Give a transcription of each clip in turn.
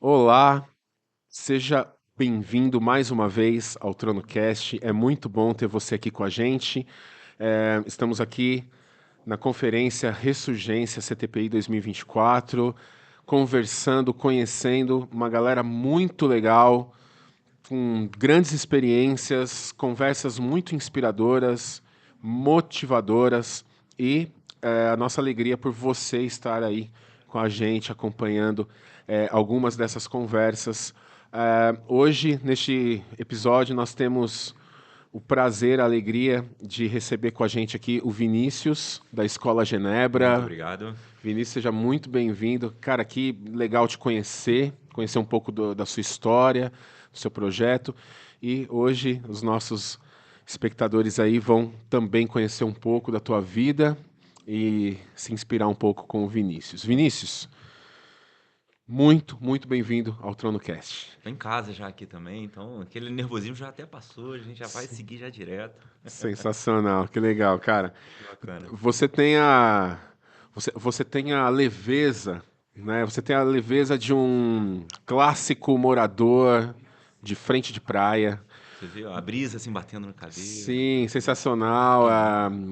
Olá, seja bem-vindo mais uma vez ao TronoCast. É muito bom ter você aqui com a gente. Estamos aqui na conferência Ressurgência CTPI 2024, conversando, conhecendo uma galera muito legal, com grandes experiências, conversas muito inspiradoras, motivadoras e a nossa alegria por você estar aí com a gente, acompanhando algumas dessas conversas. Hoje, neste episódio, nós temos o prazer, a alegria de receber com a gente aqui o Vinícius, da Escola Muito Genebra. obrigado. Vinícius, seja muito bem-vindo. Cara, que legal te conhecer, conhecer um pouco da sua história, do seu projeto. E hoje os nossos espectadores aí vão também conhecer um pouco da tua vida e se inspirar um pouco com o Vinícius. Vinícius, muito bem-vindo ao TronoCast. Tô em casa já aqui também, então aquele nervosismo já até passou, a gente já vai seguir já direto. Sensacional, que legal, cara. Que bacana. Você tem a você tem a leveza, né? Você tem a leveza de um clássico morador de frente de praia. Você viu a brisa assim batendo no cabelo. Sim, sensacional,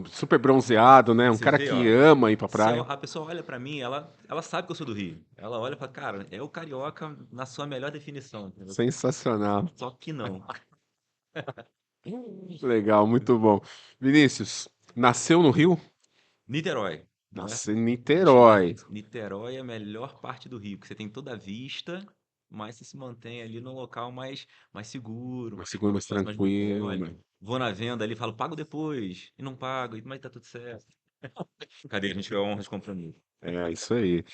super bronzeado, né? Um Você cara vê, que ó, ama ir pra se praia. a pessoa olha pra mim, ela sabe que eu sou do Rio. Ela olha e fala, cara, é o carioca na sua melhor definição, entendeu? Sensacional. Só que não. Legal, muito bom. Vinícius, nasceu no Rio? Niterói, não é? Nasceu em Niterói. Niterói é a melhor parte do Rio, que você tem toda a vista, mas você se mantém ali num local mais seguro, Uma segunda mais mais tranquilo, bucólico. né? Vou na venda ali, falo, pago depois, e não pago, mas tá tudo certo. Cadê? A gente criou honra de compromisso. É, isso aí.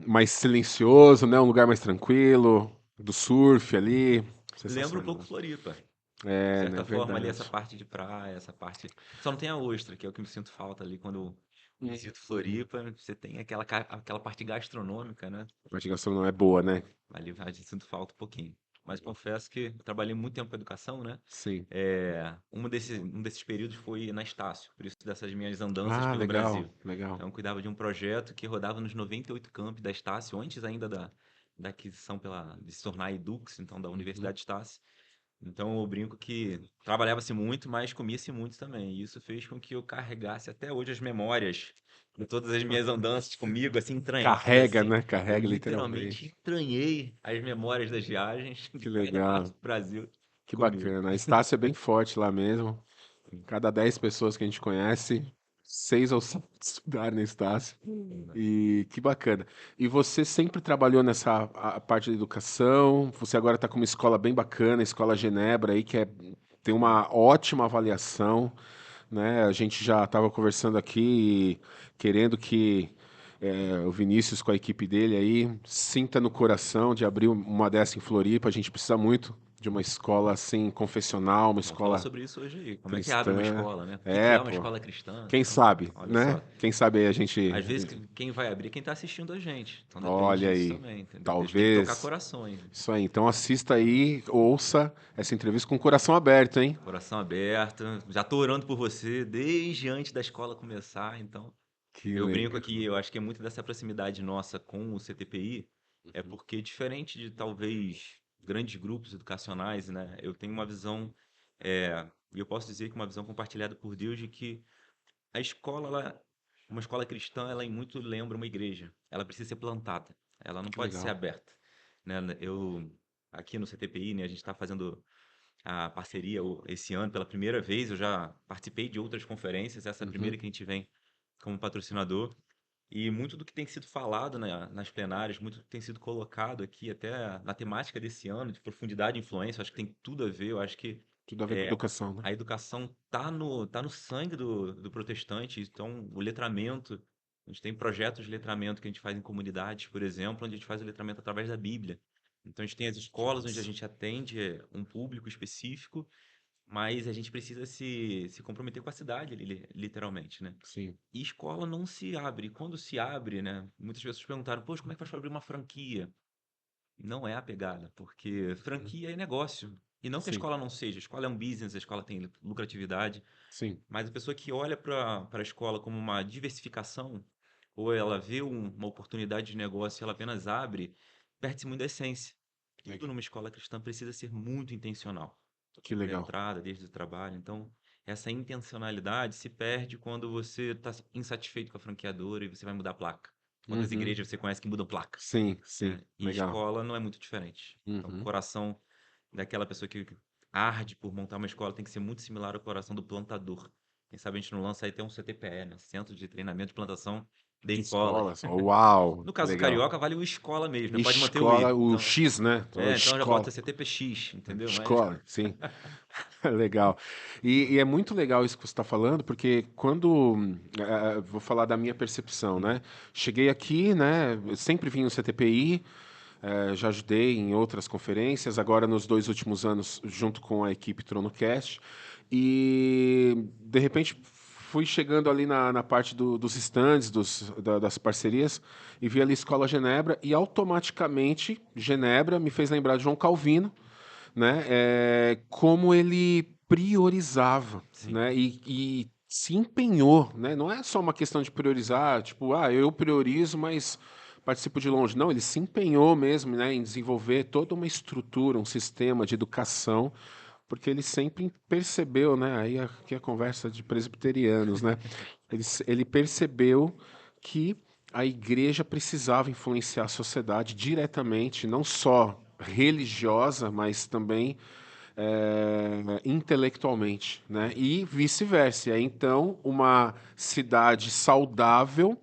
Mais silencioso, né? Um lugar mais tranquilo, do surf ali. Lembra um pouco Sensacional. Floripa, de É, né? certa forma ali, essa Verdade. parte de praia, essa parte... Só não tem a ostra, que é o que me sinto falta ali quando eu visito Floripa. Você tem aquela parte gastronômica, né? A parte gastronômica é boa, né? Ali eu sinto falta um pouquinho. Mas confesso que eu trabalhei muito tempo com educação, né? Sim. Um desses períodos foi na Estácio, por isso dessas minhas andanças Ah, pelo legal, Brasil. legal. Então, eu cuidava de um projeto que rodava nos 98 campi da Estácio, antes ainda da aquisição de se tornar a Edux, então da Uhum. Universidade Estácio. Então, eu brinco que trabalhava-se muito, mas comia-se muito também. E isso fez com que eu carregasse até hoje as memórias de todas as minhas andanças comigo, assim, entranhadas, Carrega, assim. né? Eu Carrega literalmente literalmente. entranhei as memórias das viagens de Que cada parte legal. do Brasil Que comigo. bacana. A Estácio é bem forte lá mesmo. Cada 10 pessoas que a gente conhece, 6 ou 7 estudaram na Estácio. E que bacana. E você sempre trabalhou nessa parte da educação. Você agora está com uma escola bem bacana, a Escola Genebra aí, tem uma ótima avaliação, né? A gente já estava conversando aqui, querendo que o Vinícius com a equipe dele aí sinta no coração de abrir uma dessa em Floripa. A gente precisa muito de uma escola assim, confessional, uma Vamos falar escola sobre isso hoje aí. Como é que abre uma cristã. escola, né? O que que É, é uma pô. escola cristã? Quem Então, sabe, olha né? só. Quem sabe aí a gente. Às vezes quem vai abrir é quem está assistindo a gente. Então depende Olha disso aí. também, entendeu? A gente tem que tocar Talvez. corações. Isso aí. Então assista aí, ouça essa entrevista com o coração aberto, hein? Coração aberto. Já tô orando por você desde antes da escola começar. Então, Que eu brinco legal. aqui, eu acho que é muito dessa proximidade nossa com o CTPI, é porque diferente de talvez grandes grupos educacionais, né? Eu tenho uma visão, e eu posso dizer que uma visão compartilhada por Deus de que a escola, uma escola cristã, ela em muito lembra uma igreja. Ela precisa ser plantada. Ela não Que pode ser legal. aberta, né? Eu aqui no CTPI, né, a gente está fazendo a parceria esse ano pela primeira vez. Eu já participei de outras conferências, essa é a Uhum. primeira que a gente vem como patrocinador. E muito do que tem sido falado, né, nas plenárias, muito do que tem sido colocado aqui, até na temática desse ano, de profundidade e influência, eu acho que tem tudo a ver. Eu acho que Tudo a ver com é, educação, né? a educação tá no sangue do protestante. Então, o letramento, a gente tem projetos de letramento que a gente faz em comunidades, por exemplo, onde a gente faz o letramento através da Bíblia. Então, a gente tem as Que escolas onde a massa. gente atende um público específico, mas a gente precisa se comprometer com a cidade, literalmente, né? Sim. E escola não se abre. Quando se abre, né? Muitas pessoas perguntaram, poxa, como é que faz para abrir uma franquia? Não é a pegada, porque Uhum. franquia é negócio. E não que a Sim. escola não seja, a escola é um business, a escola tem lucratividade, Sim. mas a pessoa que olha para a escola como uma diversificação, ou ela vê uma oportunidade de negócio e ela apenas abre, perde-se muito da essência. Tudo Legal. numa escola cristã precisa ser muito intencional. Que Da legal. entrada, desde o trabalho. Então, essa intencionalidade se perde quando você está insatisfeito com a franqueadora e você vai mudar a placa. Quantas Uhum. igrejas você conhece que mudam placa, Sim, sim. né? E Legal. escola não é muito diferente. Então, o Uhum. coração daquela pessoa que arde por montar uma escola tem que ser muito similar ao coração do plantador. Quem sabe a gente não lança aí até um CTPE, né? Centro de Treinamento de Plantação de De Escola. escolas. Uau, No que caso do legal. Carioca, vale o escola mesmo, né? Pode manter o Escola, I. o Então, X, né? então já bota Escola. CTPX, entendeu? Mas Escola, sim. Legal. E é muito legal isso que você está falando, porque quando. Vou falar da minha percepção, Uhum. né? Cheguei aqui, né? Eu sempre vim no CTPI, já ajudei em outras conferências, agora nos 2 últimos anos, junto com a equipe TronoCast. E, de repente, fui chegando ali na parte dos stands, das parcerias, e vi ali Escola Genebra, e automaticamente Genebra me fez lembrar de João Calvino, né? Como ele priorizava, Sim. né? E se empenhou, né? Não é só uma questão de priorizar, tipo, eu priorizo, mas participo de longe. Não, ele se empenhou mesmo, né, em desenvolver toda uma estrutura, um sistema de educação, porque ele sempre percebeu, né? Aí aqui a conversa de presbiterianos, né? Ele percebeu que a igreja precisava influenciar a sociedade diretamente, não só religiosa, mas também intelectualmente, né? E vice-versa. E aí, então, uma cidade saudável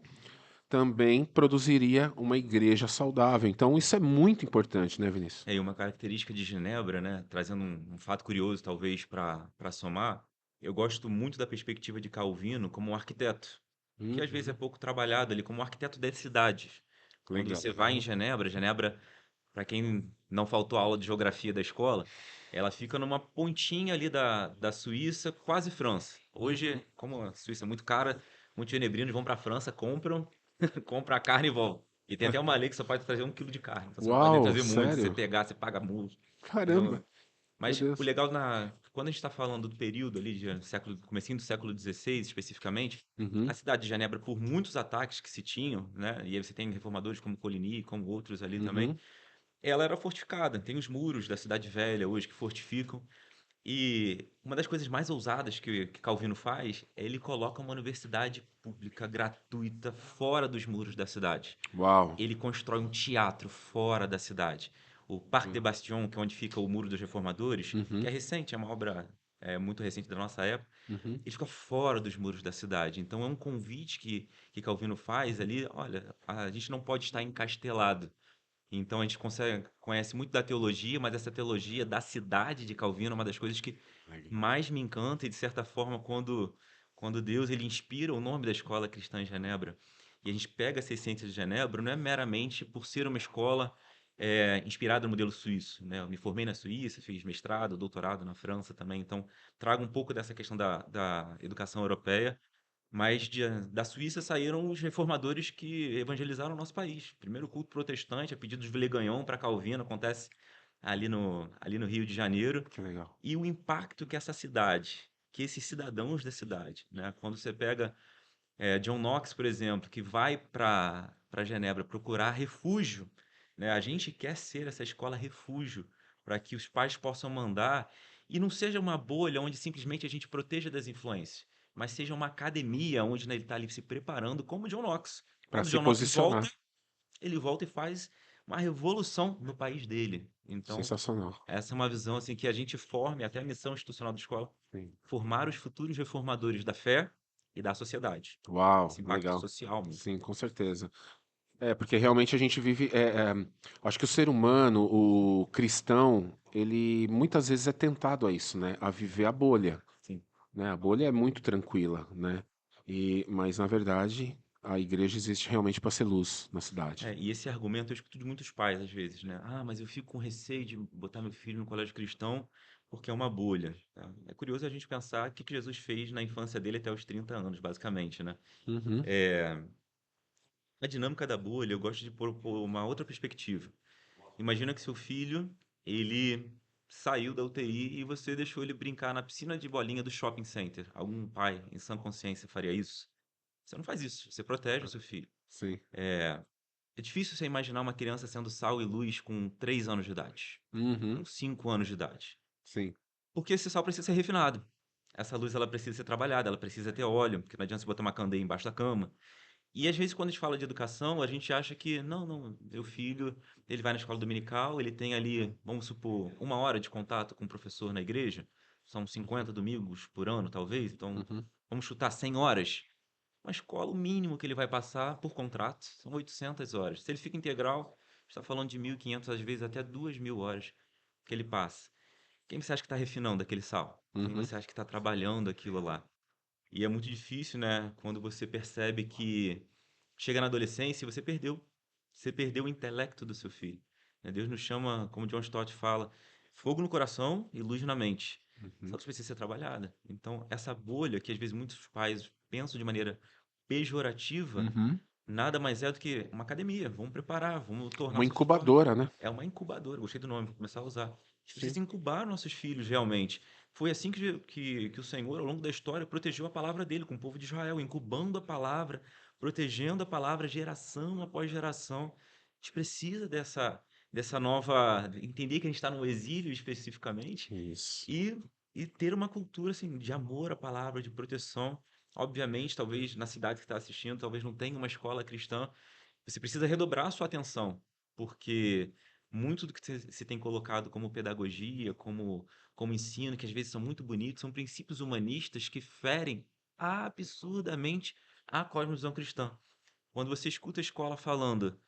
também produziria uma igreja saudável. Então, isso é muito importante, né, Vinícius? É, e uma característica de Genebra, né, trazendo um fato curioso, talvez, para somar, eu gosto muito da perspectiva de Calvino como um arquiteto, que às vezes é Uhum. pouco trabalhado ali, como um arquiteto das cidades. Quando Legal. você vai em Genebra, Genebra, para quem não faltou aula de geografia da escola, ela fica numa pontinha ali da Suíça, quase França. Hoje, como a Suíça é muito cara, muitos genebrinos vão para a França, compram, compram a carne e voltam. E tem até uma lei que só pode trazer 1 quilo de carne. Então você não pode nem Uau, trazer muito. Se você sério? pegar, você paga multa. Caramba, Entendeu? meu Mas o Deus. legal quando a gente está falando do período ali, comecinho do século XVI especificamente, a Uhum, cidade de Genebra, por muitos ataques que se tinham, né? E aí você tem reformadores como Coligny, como outros ali também, uhum. ela era fortificada. Tem os muros da cidade velha hoje que fortificam. E uma das coisas mais ousadas que Calvino faz é ele coloca uma universidade pública gratuita fora dos muros da cidade. Uau. Ele constrói um teatro fora da cidade. O Parc des Bastions, que é onde fica o Muro dos Reformadores, que Uhum, é recente, é uma obra muito recente da nossa época, uhum. ele fica fora dos muros da cidade. Então é um convite que Calvino faz ali, olha, a gente não pode estar encastelado. Então a gente conhece muito da teologia, mas essa teologia da cidade de Calvino é uma das coisas que Legal. mais me encanta e de certa forma quando Deus ele inspira o nome da escola cristã em Genebra e a gente pega essa essência de Genebra, não é meramente por ser uma escola inspirada no modelo suíço, né? Eu me formei na Suíça, fiz mestrado, doutorado na França também, então trago um pouco dessa questão da educação europeia, mas da Suíça saíram os reformadores que evangelizaram o nosso país. Primeiro culto protestante, a pedido de Villegagnon para Calvino, acontece ali no Rio de Janeiro. Que legal. E o impacto que essa cidade, que esses cidadãos da cidade, né? Quando você pega John Knox, por exemplo, que vai para Genebra procurar refúgio, né? A gente quer ser essa escola refúgio para que os pais possam mandar e não seja uma bolha onde simplesmente a gente proteja das influências, mas seja uma academia onde, né, ele está ali se preparando como John Knox. Para Quando se John Knox volta, posicionar. ele volta e faz uma revolução no país dele. Então, Sensacional. essa é uma visão assim que a gente forme até a missão institucional da escola, Sim. formar os futuros reformadores da fé e da sociedade. Uau, Esse impacto legal. social mesmo. Sim, com certeza. Porque realmente a gente vive. Acho que o ser humano, o cristão, ele muitas vezes é tentado a isso, né? A viver a bolha, Sim. né? A bolha é muito tranquila, né? Mas na verdade a igreja existe realmente para ser luz na cidade. E esse argumento eu escuto de muitos pais às vezes, né? Ah, mas eu fico com receio de botar meu filho no colégio cristão porque é uma bolha. Tá? É curioso a gente pensar o que Jesus fez na infância dele até os 30 anos, basicamente, né? Uhum. É, a dinâmica da bolha, eu gosto de pôr uma outra perspectiva. Imagina que seu filho, ele saiu da UTI e você deixou ele brincar na piscina de bolinha do shopping center. Algum pai, em sã consciência, faria isso? Você não faz isso, você protege o seu filho. Sim. É difícil você imaginar uma criança sendo sal e luz com 3 anos de idade, Uhum. com 5 anos de idade. Sim. Porque esse sal precisa ser refinado. Essa luz ela precisa ser trabalhada, ela precisa ter óleo, porque não adianta você botar uma candeia embaixo da cama. E às vezes quando a gente fala de educação, a gente acha que não, não, meu filho, ele vai na escola dominical, ele tem ali, vamos supor, 1 hora de contato com o professor na igreja, são Uhum. 50 domingos por ano, talvez, então Uhum. vamos chutar 100 horas. Uma escola, o mínimo que ele vai passar por contrato são 800 horas. Se ele fica integral, está falando de 1.500, às vezes até 2.000 horas que ele passa. Quem você acha que está refinando aquele sal? Quem Uhum. você acha que está trabalhando aquilo lá? E é muito difícil, né, quando você percebe que chega na adolescência e você perdeu. Você perdeu o intelecto do seu filho. Né? Deus nos chama, como John Stott fala, fogo no coração e luz na mente. Só Uhum. que isso precisa ser trabalhada. Então, essa bolha que às vezes muitos pais pensam de maneira pejorativa, Uhum. nada mais é do que uma academia. Vamos preparar, vamos tornar Uma sua escola. incubadora, né? É uma incubadora, gostei do nome, vou começar a usar. A gente Sim. precisa incubar nossos filhos realmente. Foi assim que o Senhor, ao longo da história, protegeu a palavra dele com o povo de Israel, incubando a palavra, protegendo a palavra geração após geração. A gente precisa dessa nova. Entender que a gente está no exílio especificamente Isso. e, e ter uma cultura assim, de amor à palavra, de proteção. Obviamente, talvez na cidade que está assistindo, talvez não tenha uma escola cristã. Você precisa redobrar a sua atenção, porque muito do que se tem colocado como pedagogia, como ensino, que às vezes são muito bonitos, são princípios humanistas que ferem absurdamente a cosmovisão cristã. Quando você escuta a escola falando,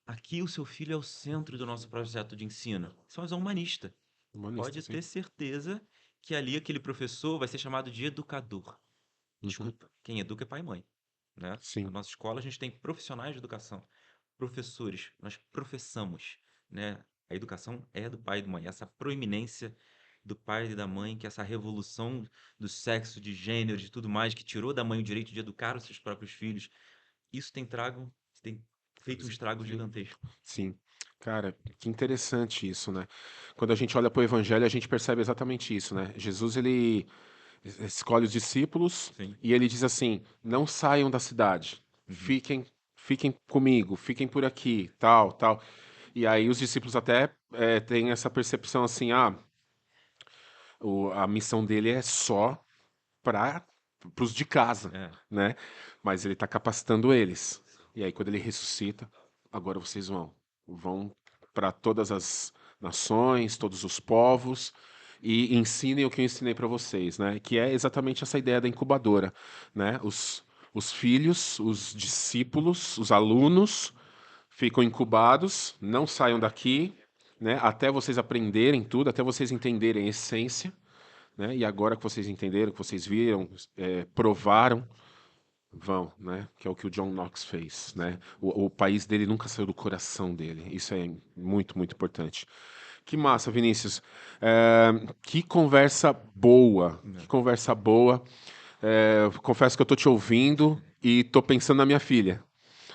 aqui o seu filho é o centro do nosso projeto de ensino, isso é uma visão humanista. Humanista, Pode sim. ter certeza que ali aquele professor vai ser chamado de educador. Uhum. Desculpa, quem educa é pai e mãe, né? Na Sim. nossa escola a gente tem profissionais de educação, professores, nós professamos, né? A educação é do pai e da mãe, essa proeminência do pai e da mãe, que essa revolução do sexo, de gênero, de tudo mais, que tirou da mãe o direito de educar os seus próprios filhos, isso tem feito um estrago gigantesco. Sim. Cara, que interessante isso, né? Quando a gente olha para o Evangelho, a gente percebe exatamente isso, né? Jesus, ele escolhe os discípulos Sim. e ele diz assim: não saiam da cidade, Uhum. fiquem comigo, fiquem por aqui, tal, tal. E aí os discípulos até têm essa percepção assim: a missão dele é só para os de casa, É. né? Mas ele está capacitando eles. Sim. E aí quando ele ressuscita, agora vocês vão para todas as nações, todos os povos e ensinem o que eu ensinei para vocês, né? Que é exatamente essa ideia da incubadora, né? Os filhos, os discípulos, os alunos ficam incubados, não saiam daqui, né? Até vocês aprenderem tudo, até vocês entenderem a essência, né? E agora que vocês entenderam, que vocês viram, provaram, vão, né? Que é o que o John Knox fez, né? O país dele nunca saiu do coração dele. Isso é muito, muito importante. Que massa, Vinícius. Que conversa boa. Que É. conversa boa. Confesso que eu tô te ouvindo e tô pensando na minha filha.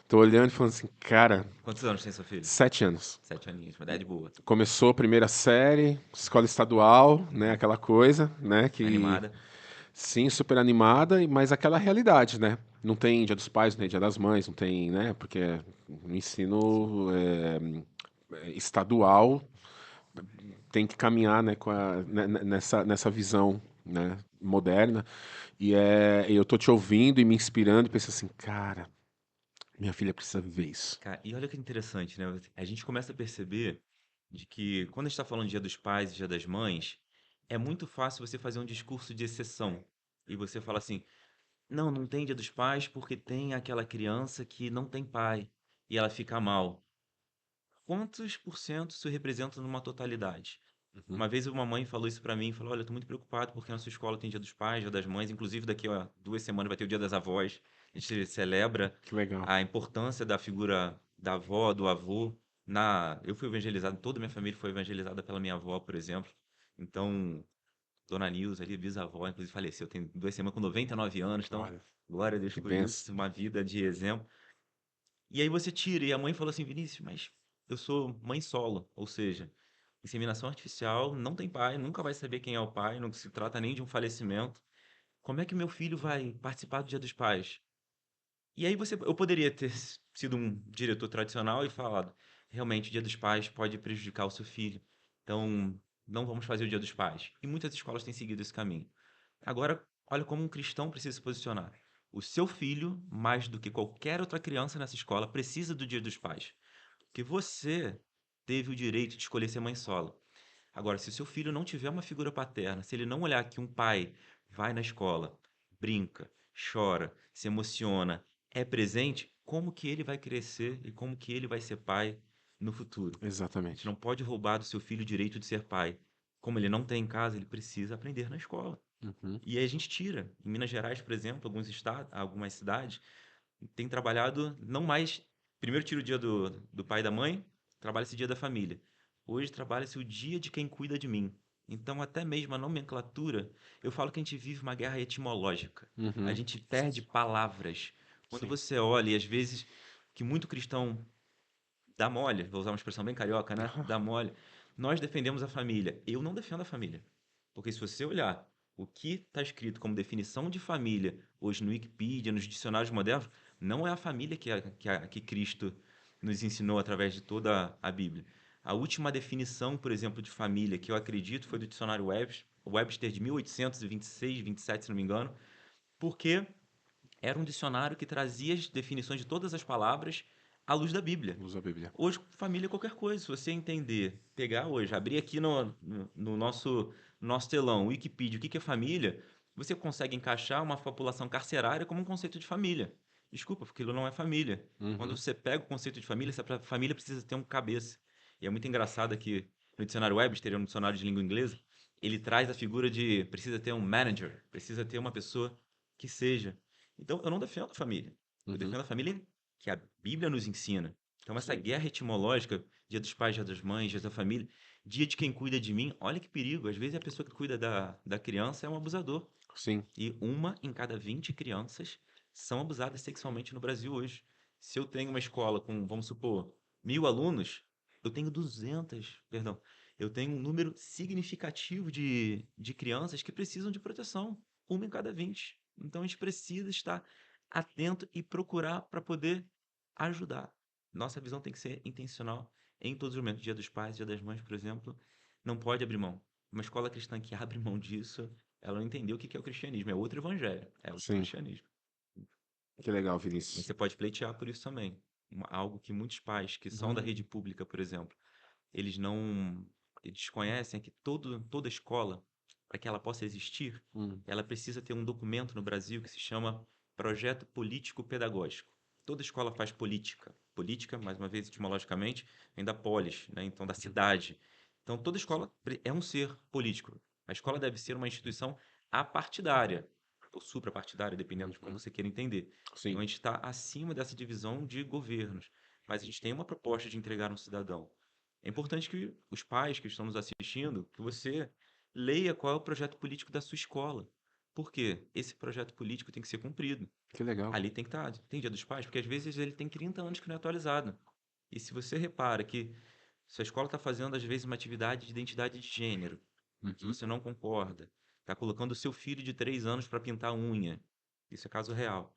Tô olhando e falando assim, cara, Quantos anos tem seu filho? 7 anos. 7 aninhos, uma idade boa. Começou a primeira série, escola estadual, né? Uhum. Aquela coisa, né? Que Animada? sim, super animada, mas aquela realidade, né? Não tem Dia dos Pais, não tem Dia das Mães, não tem, né? Porque o Sim. ensino estadual tem que caminhar, né, nessa visão, né, moderna. E eu tô te ouvindo e me inspirando e penso assim, cara, minha filha precisa viver isso. Cara, e olha que interessante, né? A gente começa a perceber de que quando a gente está falando de Dia dos Pais e Dia das Mães, é muito fácil você fazer um discurso de exceção. E você fala assim: não, não tem Dia dos Pais porque tem aquela criança que não tem pai e ela fica mal. Quantos por cento isso representa numa totalidade? Uhum. Uma vez uma mãe falou isso pra mim, falou: "Olha, eu tô muito preocupado porque na sua escola tem Dia dos Pais, Dia das Mães, inclusive daqui a 2 semanas vai ter o Dia das Avós. A gente celebra Que legal. a importância da figura da avó, do avô. Eu fui evangelizado, toda a minha família foi evangelizada pela minha avó, por exemplo. Então, Dona Nilza ali, bisavó, inclusive faleceu, tem 2 semanas com 99 anos, então Olha, glória a Deus que por benção. isso, uma vida de exemplo. E aí você tira, e a mãe falou assim: Vinícius, mas eu sou mãe solo, ou seja, inseminação artificial, não tem pai, nunca vai saber quem é o pai, não se trata nem de um falecimento. Como é que meu filho vai participar do Dia dos Pais? E aí eu poderia ter sido um diretor tradicional e falado, realmente, o Dia dos Pais pode prejudicar o seu filho, então não vamos fazer o Dia dos Pais. E muitas escolas têm seguido esse caminho. Agora, olha como um cristão precisa se posicionar. O seu filho, mais do que qualquer outra criança nessa escola, precisa do Dia dos Pais. Porque você teve o direito de escolher ser mãe solo. Agora, se o seu filho não tiver uma figura paterna, se ele não olhar que um pai vai na escola, brinca, chora, se emociona, é presente, como que ele vai crescer e como que ele vai ser pai no futuro? A gente Exatamente. não pode roubar do seu filho o direito de ser pai. Como ele não tem em casa, ele precisa aprender na escola. Uhum. E aí a gente tira. Em Minas Gerais, por exemplo, alguns estados, algumas cidades têm trabalhado não mais. Primeiro tira o dia do pai e da mãe, trabalha-se o dia da família. Hoje trabalha-se o dia de quem cuida de mim. Então, até mesmo a nomenclatura, eu falo que a gente vive uma guerra etimológica. A Uhum. gente perde palavras. Quando Sim. você olha, e às vezes, que muito cristão dá mole, vou usar uma expressão bem carioca, né? Dá mole. Nós defendemos a família. Eu não defendo a família. Porque se você olhar o que está escrito como definição de família hoje no Wikipedia, nos dicionários modernos, não é a família que Cristo nos ensinou através de toda a Bíblia. A última definição, por exemplo, de família que eu acredito foi do dicionário Webster de 1826, 27, se não me engano, porque era um dicionário que trazia as definições de todas as palavras à luz da Bíblia. Usa a Bíblia. Hoje, família é qualquer coisa. Se você entender, pegar hoje, abrir aqui no nosso telão, Wikipedia, o que que é família, você consegue encaixar uma população carcerária como um conceito de família. Desculpa, porque aquilo não é família. Quando Uhum. você pega o conceito de família, essa família precisa ter um cabeça. E é muito engraçado que no dicionário Webster, no dicionário de língua inglesa, ele traz a figura de precisa ter um manager, precisa ter uma pessoa que seja. Então, eu não defendo a família. Eu Uhum. defendo a família que a Bíblia nos ensina. Então, essa Sim. guerra etimológica, dia dos pais, dia das mães, dia da família, dia de quem cuida de mim, olha que perigo. Às vezes a pessoa que cuida da criança é um abusador. Sim. E uma em cada 20 crianças são abusadas sexualmente no Brasil hoje. Se eu tenho uma escola com, vamos supor, 1.000 alunos, eu tenho 200, perdão, eu tenho um número significativo de crianças que precisam de proteção. Uma em cada 20. Então a gente precisa estar atento e procurar para poder ajudar. Nossa visão tem que ser intencional em todos os momentos. Dia dos pais, dia das mães, por exemplo, não pode abrir mão. Uma escola cristã que abre mão disso, ela não entendeu o que é o cristianismo. É outro evangelho, é outro Sim. cristianismo. Que legal, Mas Vinícius. você pode pleitear por isso também. Algo que muitos pais que são da rede Hum. pública, por exemplo, eles não eles desconhecem é que toda escola, para que ela possa existir, Hum. ela precisa ter um documento no Brasil que se chama Projeto Político Pedagógico. Toda escola faz política. Política, mais uma vez, etimologicamente, vem da polis, né? Então da cidade. Então toda escola é um ser político. A escola deve ser uma instituição apartidária, ou suprapartidária, dependendo de como Uhum. você queira entender. Então Sim. a gente está acima dessa divisão de governos, mas a gente tem uma proposta de entregar um cidadão. É importante que os pais que estão nos assistindo, que você leia qual é o projeto político da sua escola. Por quê? Esse projeto político tem que ser cumprido. Que legal. Ali tem que estar. Tem Dia dos Pais, porque às vezes ele tem 30 anos que não é atualizado. E se você repara que sua escola está fazendo, às vezes, uma atividade de identidade de gênero, que Uhum. você não concorda, está colocando o seu filho de 3 anos para pintar a unha, isso é caso real.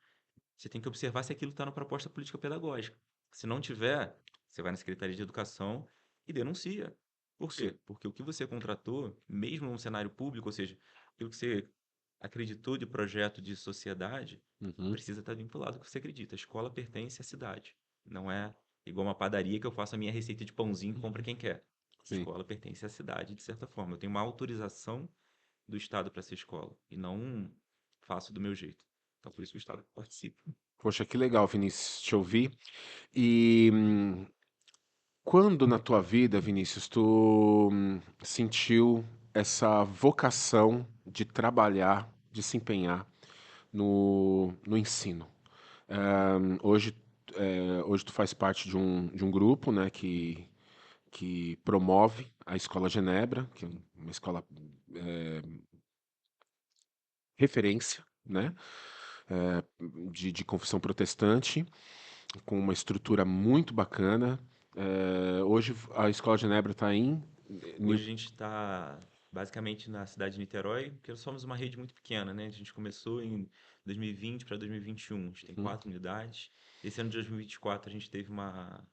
Você tem que observar se aquilo está na proposta política pedagógica. Se não tiver, você vai na Secretaria de Educação e denuncia. Por Sim. quê? Porque o que você contratou, mesmo num cenário público, ou seja, aquilo que você acreditou de projeto de sociedade, Uhum. precisa estar vinculado ao que você acredita. A escola pertence à cidade. Não é igual uma padaria que eu faço a minha receita de pãozinho e compra Uhum. quem quer. A Sim. escola pertence à cidade, de certa forma. Eu tenho uma autorização do Estado para ser escola e não faço do meu jeito. Então, por isso que o Estado participa. Poxa, que legal, Vinícius, te ouvir. E quando na tua vida, Vinícius, tu sentiu essa vocação de trabalhar, de se empenhar no ensino? Hoje, hoje tu faz parte de um grupo, né, que promove a Escola Genebra, que é uma escola referência, né, eh, de confissão protestante, com uma estrutura muito bacana. Hoje a Escola Genebra está em Hoje a gente está basicamente na cidade de Niterói, porque nós somos uma rede muito pequena, né? A gente começou em 2020 para 2021. A gente tem Uhum. 4 unidades. Esse ano de 2024 a gente teve uma.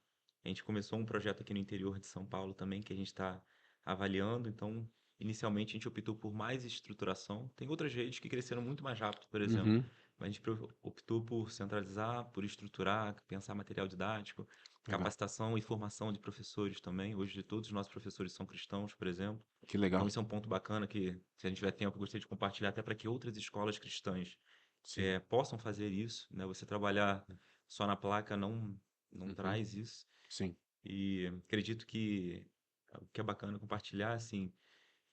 A gente começou um projeto aqui no interior de São Paulo também, que a gente está avaliando. Então, inicialmente a gente optou por mais estruturação. Tem outras redes que cresceram muito mais rápido, por exemplo. Uhum. Mas a gente optou por centralizar, por estruturar, pensar material didático, Legal. capacitação e formação de professores também. Hoje todos os nossos professores são cristãos, por exemplo. Que Então legal. isso é um ponto bacana que, se a gente tiver tempo, eu gostaria de compartilhar até para que outras escolas cristãs Sim. possam fazer isso, né? Você trabalhar só na placa não Uhum. traz isso. Sim. E acredito que o que é bacana compartilhar, assim,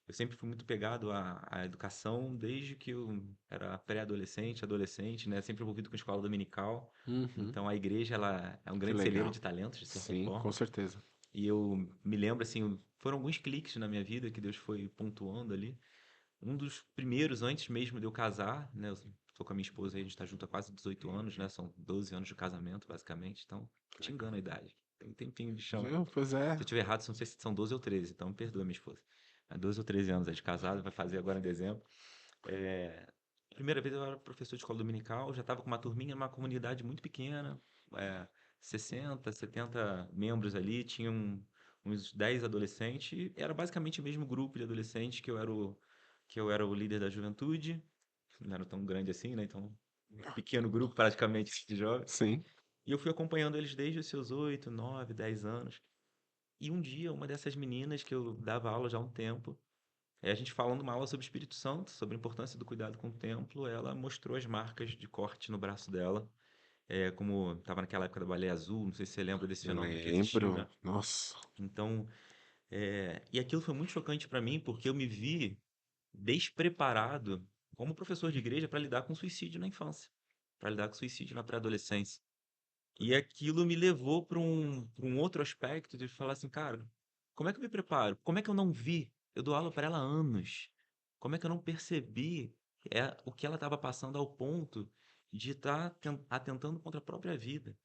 eu sempre fui muito pegado à educação desde que eu era pré-adolescente, adolescente, né? Sempre envolvido com escola dominical. Uhum. Então a igreja ela é um Que grande celeiro legal. de talentos, de certa Sim, com forma. certeza. E eu me lembro, assim, foram alguns cliques na minha vida que Deus foi pontuando ali. Um dos primeiros, antes mesmo de eu casar, né? Eu tô com a minha esposa aí, a gente tá junto há quase 18 anos, né? São 12 anos de casamento, basicamente. Então, Que te legal. engano a idade. Tem um tempinho de chão aí. Viu? Pois é. Se eu tiver errado, não sei se são 12 ou 13, então me perdoa, minha esposa. Há 12 ou 13 anos aí de casado, vai fazer agora em dezembro. É, primeira vez eu era professor de escola dominical, já estava com uma turminha, numa comunidade muito pequena, é, 60, 70 membros ali, tinham uns 10 adolescentes, e era basicamente o mesmo grupo de adolescentes que eu era o líder da juventude, não era tão grande assim, né? Então, um pequeno grupo praticamente de jovens. Sim. E eu fui acompanhando eles desde os seus 8, 9, 10 anos. E um dia, uma dessas meninas que eu dava aula já há um tempo, a gente falando uma aula sobre o Espírito Santo, sobre a importância do cuidado com o templo, ela mostrou as marcas de corte no braço dela. Como estava naquela época da baleia azul, não sei se você lembra desse fenômeno que existiu, Lembro. né? Nossa. Então, e aquilo foi muito chocante para mim, porque eu me vi despreparado como professor de igreja para lidar com suicídio na infância, para lidar com suicídio na pré-adolescência. E aquilo me levou para um outro aspecto de falar assim, cara, como é que eu me preparo? Como é que eu não vi? Eu dou aula para ela há anos. Como é que eu não percebi o que ela estava passando ao ponto de estar atentando contra a própria vida?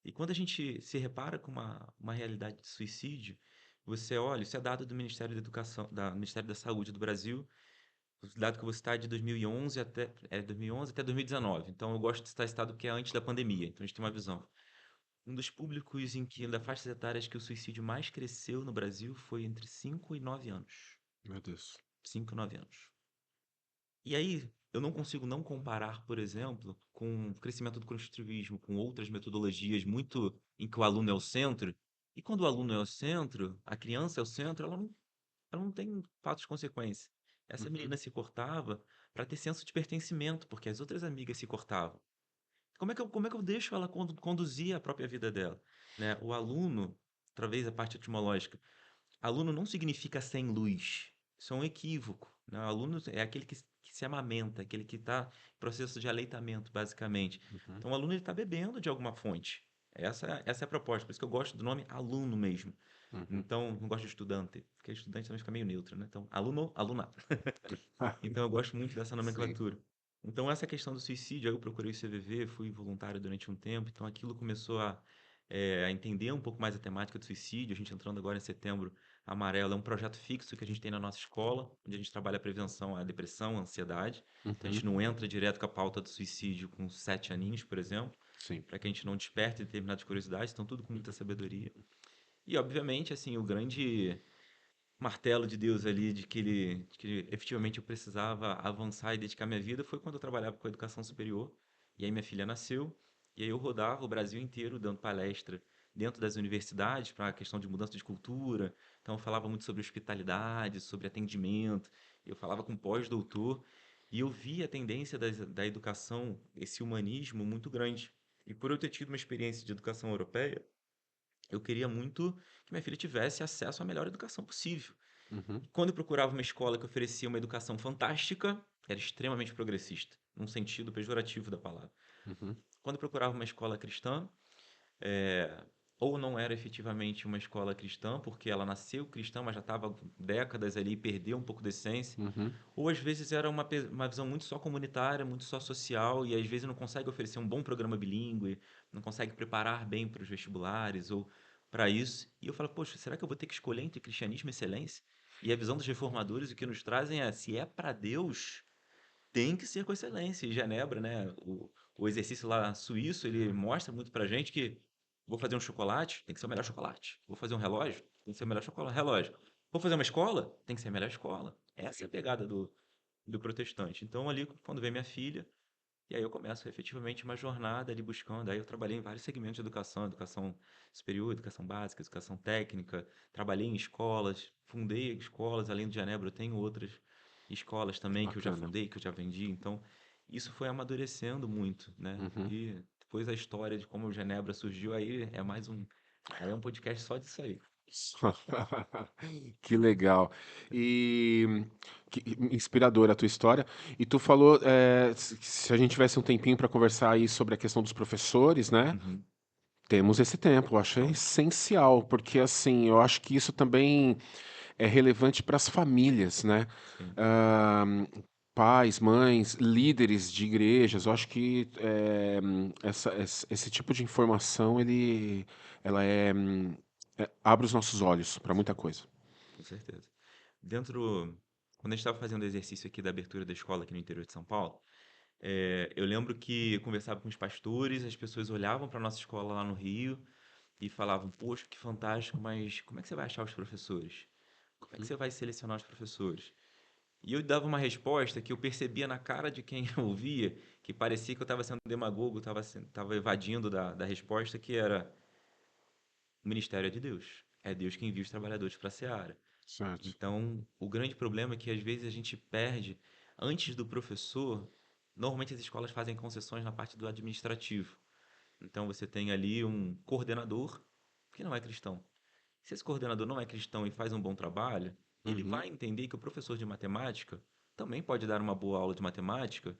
E quando a gente se repara com uma realidade de suicídio, você olha, isso é dado do Ministério da Educação, da Ministério da Saúde do Brasil, o dado que eu vou citar é de 2011 2011 até 2019. Então eu gosto de citar esse dado que é antes da pandemia, então a gente tem uma visão. Um dos públicos em que, da faixas etárias que o suicídio mais cresceu no Brasil foi entre 5 e 9 anos. Meu Deus. 5 e 9 anos. E aí, eu não consigo não comparar, por exemplo, com o crescimento do construtivismo, com outras metodologias muito em que o aluno é o centro. E quando o aluno é o centro, a criança é o centro, ela não tem fatos de consequência. Essa Uhum. menina se cortava para ter senso de pertencimento, porque as outras amigas se cortavam. Como é que eu deixo ela conduzir a própria vida dela? Né? O aluno, talvez a parte etimológica, aluno não significa sem luz. Isso é um equívoco. Né? O aluno é aquele que se amamenta, aquele que está em processo de aleitamento, basicamente. Uhum. Então, o aluno está bebendo de alguma fonte. Essa é a proposta. Por isso que eu gosto do nome aluno mesmo. Uhum. Então, não gosto de estudante, porque estudante também fica meio neutro, né? Então, aluno, aluna. Ah, Então eu gosto muito dessa sim. nomenclatura. Então essa questão do suicídio, aí eu procurei o CVV, fui voluntário durante um tempo, então aquilo começou a entender um pouco mais a temática do suicídio. A gente entrando agora em Setembro Amarelo é um projeto fixo que a gente tem na nossa escola, onde a gente trabalha a prevenção à depressão, à ansiedade. Então a Uhum. gente não entra direto com a pauta do suicídio com 7 aninhos, por exemplo, Sim. para que a gente não desperte determinadas curiosidades, então tudo com muita sabedoria. E obviamente, assim, o grande martelo de Deus ali de que efetivamente eu precisava avançar e dedicar minha vida foi quando eu trabalhava com educação superior. E aí minha filha nasceu, e aí eu rodava o Brasil inteiro dando palestra dentro das universidades para a questão de mudança de cultura. Então eu falava muito sobre hospitalidade, sobre atendimento, eu falava com pós-doutor, e eu vi a tendência da educação, esse humanismo muito grande. E por eu ter tido uma experiência de educação europeia, eu queria muito que minha filha tivesse acesso à melhor educação possível. Uhum. Quando eu procurava uma escola que oferecia uma educação fantástica, era extremamente progressista, num sentido pejorativo da palavra. Uhum. Quando eu procurava uma escola cristã, é, ou não era efetivamente uma escola cristã, porque ela nasceu cristã, mas já estava décadas ali e perdeu um pouco da essência, Uhum. ou às vezes era uma visão muito só comunitária, muito só social, e às vezes não consegue oferecer um bom programa bilíngue, não consegue preparar bem para os vestibulares ou para isso. E eu falo, poxa, será que eu vou ter que escolher entre cristianismo e excelência? E a visão dos reformadores, o que nos trazem é, se é para Deus, tem que ser com excelência. E Genebra, né? O exercício lá suíço, ele mostra muito pra gente que vou fazer um chocolate, tem que ser o melhor chocolate. Vou fazer um relógio, tem que ser o melhor relógio. Vou fazer uma escola, tem que ser a melhor escola. Essa é a pegada do protestante. Então, ali, quando vem minha filha, e aí eu começo efetivamente uma jornada ali buscando. Aí eu trabalhei em vários segmentos de educação, educação superior, educação básica, educação técnica. Trabalhei em escolas, fundei escolas, além de Genebra, eu tenho outras escolas Que também que eu já bacana. fundei, que eu já vendi. Então, isso foi amadurecendo muito, né? Uhum. E depois a história de como o Genebra surgiu, aí é um podcast só disso aí. Que legal. E que inspiradora a tua história. E tu falou, se a gente tivesse um tempinho para conversar aí sobre a questão dos professores, né? Uhum. Temos esse tempo, eu acho Vamos. essencial, porque assim, eu acho que isso também é relevante para as famílias, né? Sim, Ah, pais, mães, líderes de igrejas, eu acho que esse tipo de informação, ela abre os nossos olhos para muita sim, coisa. com certeza. Quando a gente estava fazendo o exercício aqui da abertura da escola aqui no interior de São Paulo, eu lembro que eu conversava com os pastores, as pessoas olhavam para a nossa escola lá no Rio e falavam: Poxa, que fantástico, mas como é que você vai achar os professores? Como é que você vai selecionar os professores? E eu dava uma resposta que eu percebia na cara de quem ouvia, que parecia que eu estava sendo demagogo, estava evadindo da resposta, que era: o ministério é de Deus. É Deus quem envia os trabalhadores para a seara. Certo. Então, o grande problema é que às vezes a gente perde, antes do professor, normalmente as escolas fazem concessões na parte do administrativo. Então, você tem ali um coordenador que não é cristão. Se esse coordenador não é cristão e faz um bom trabalho, ele Uhum. vai entender que o professor de matemática também pode dar uma boa aula de matemática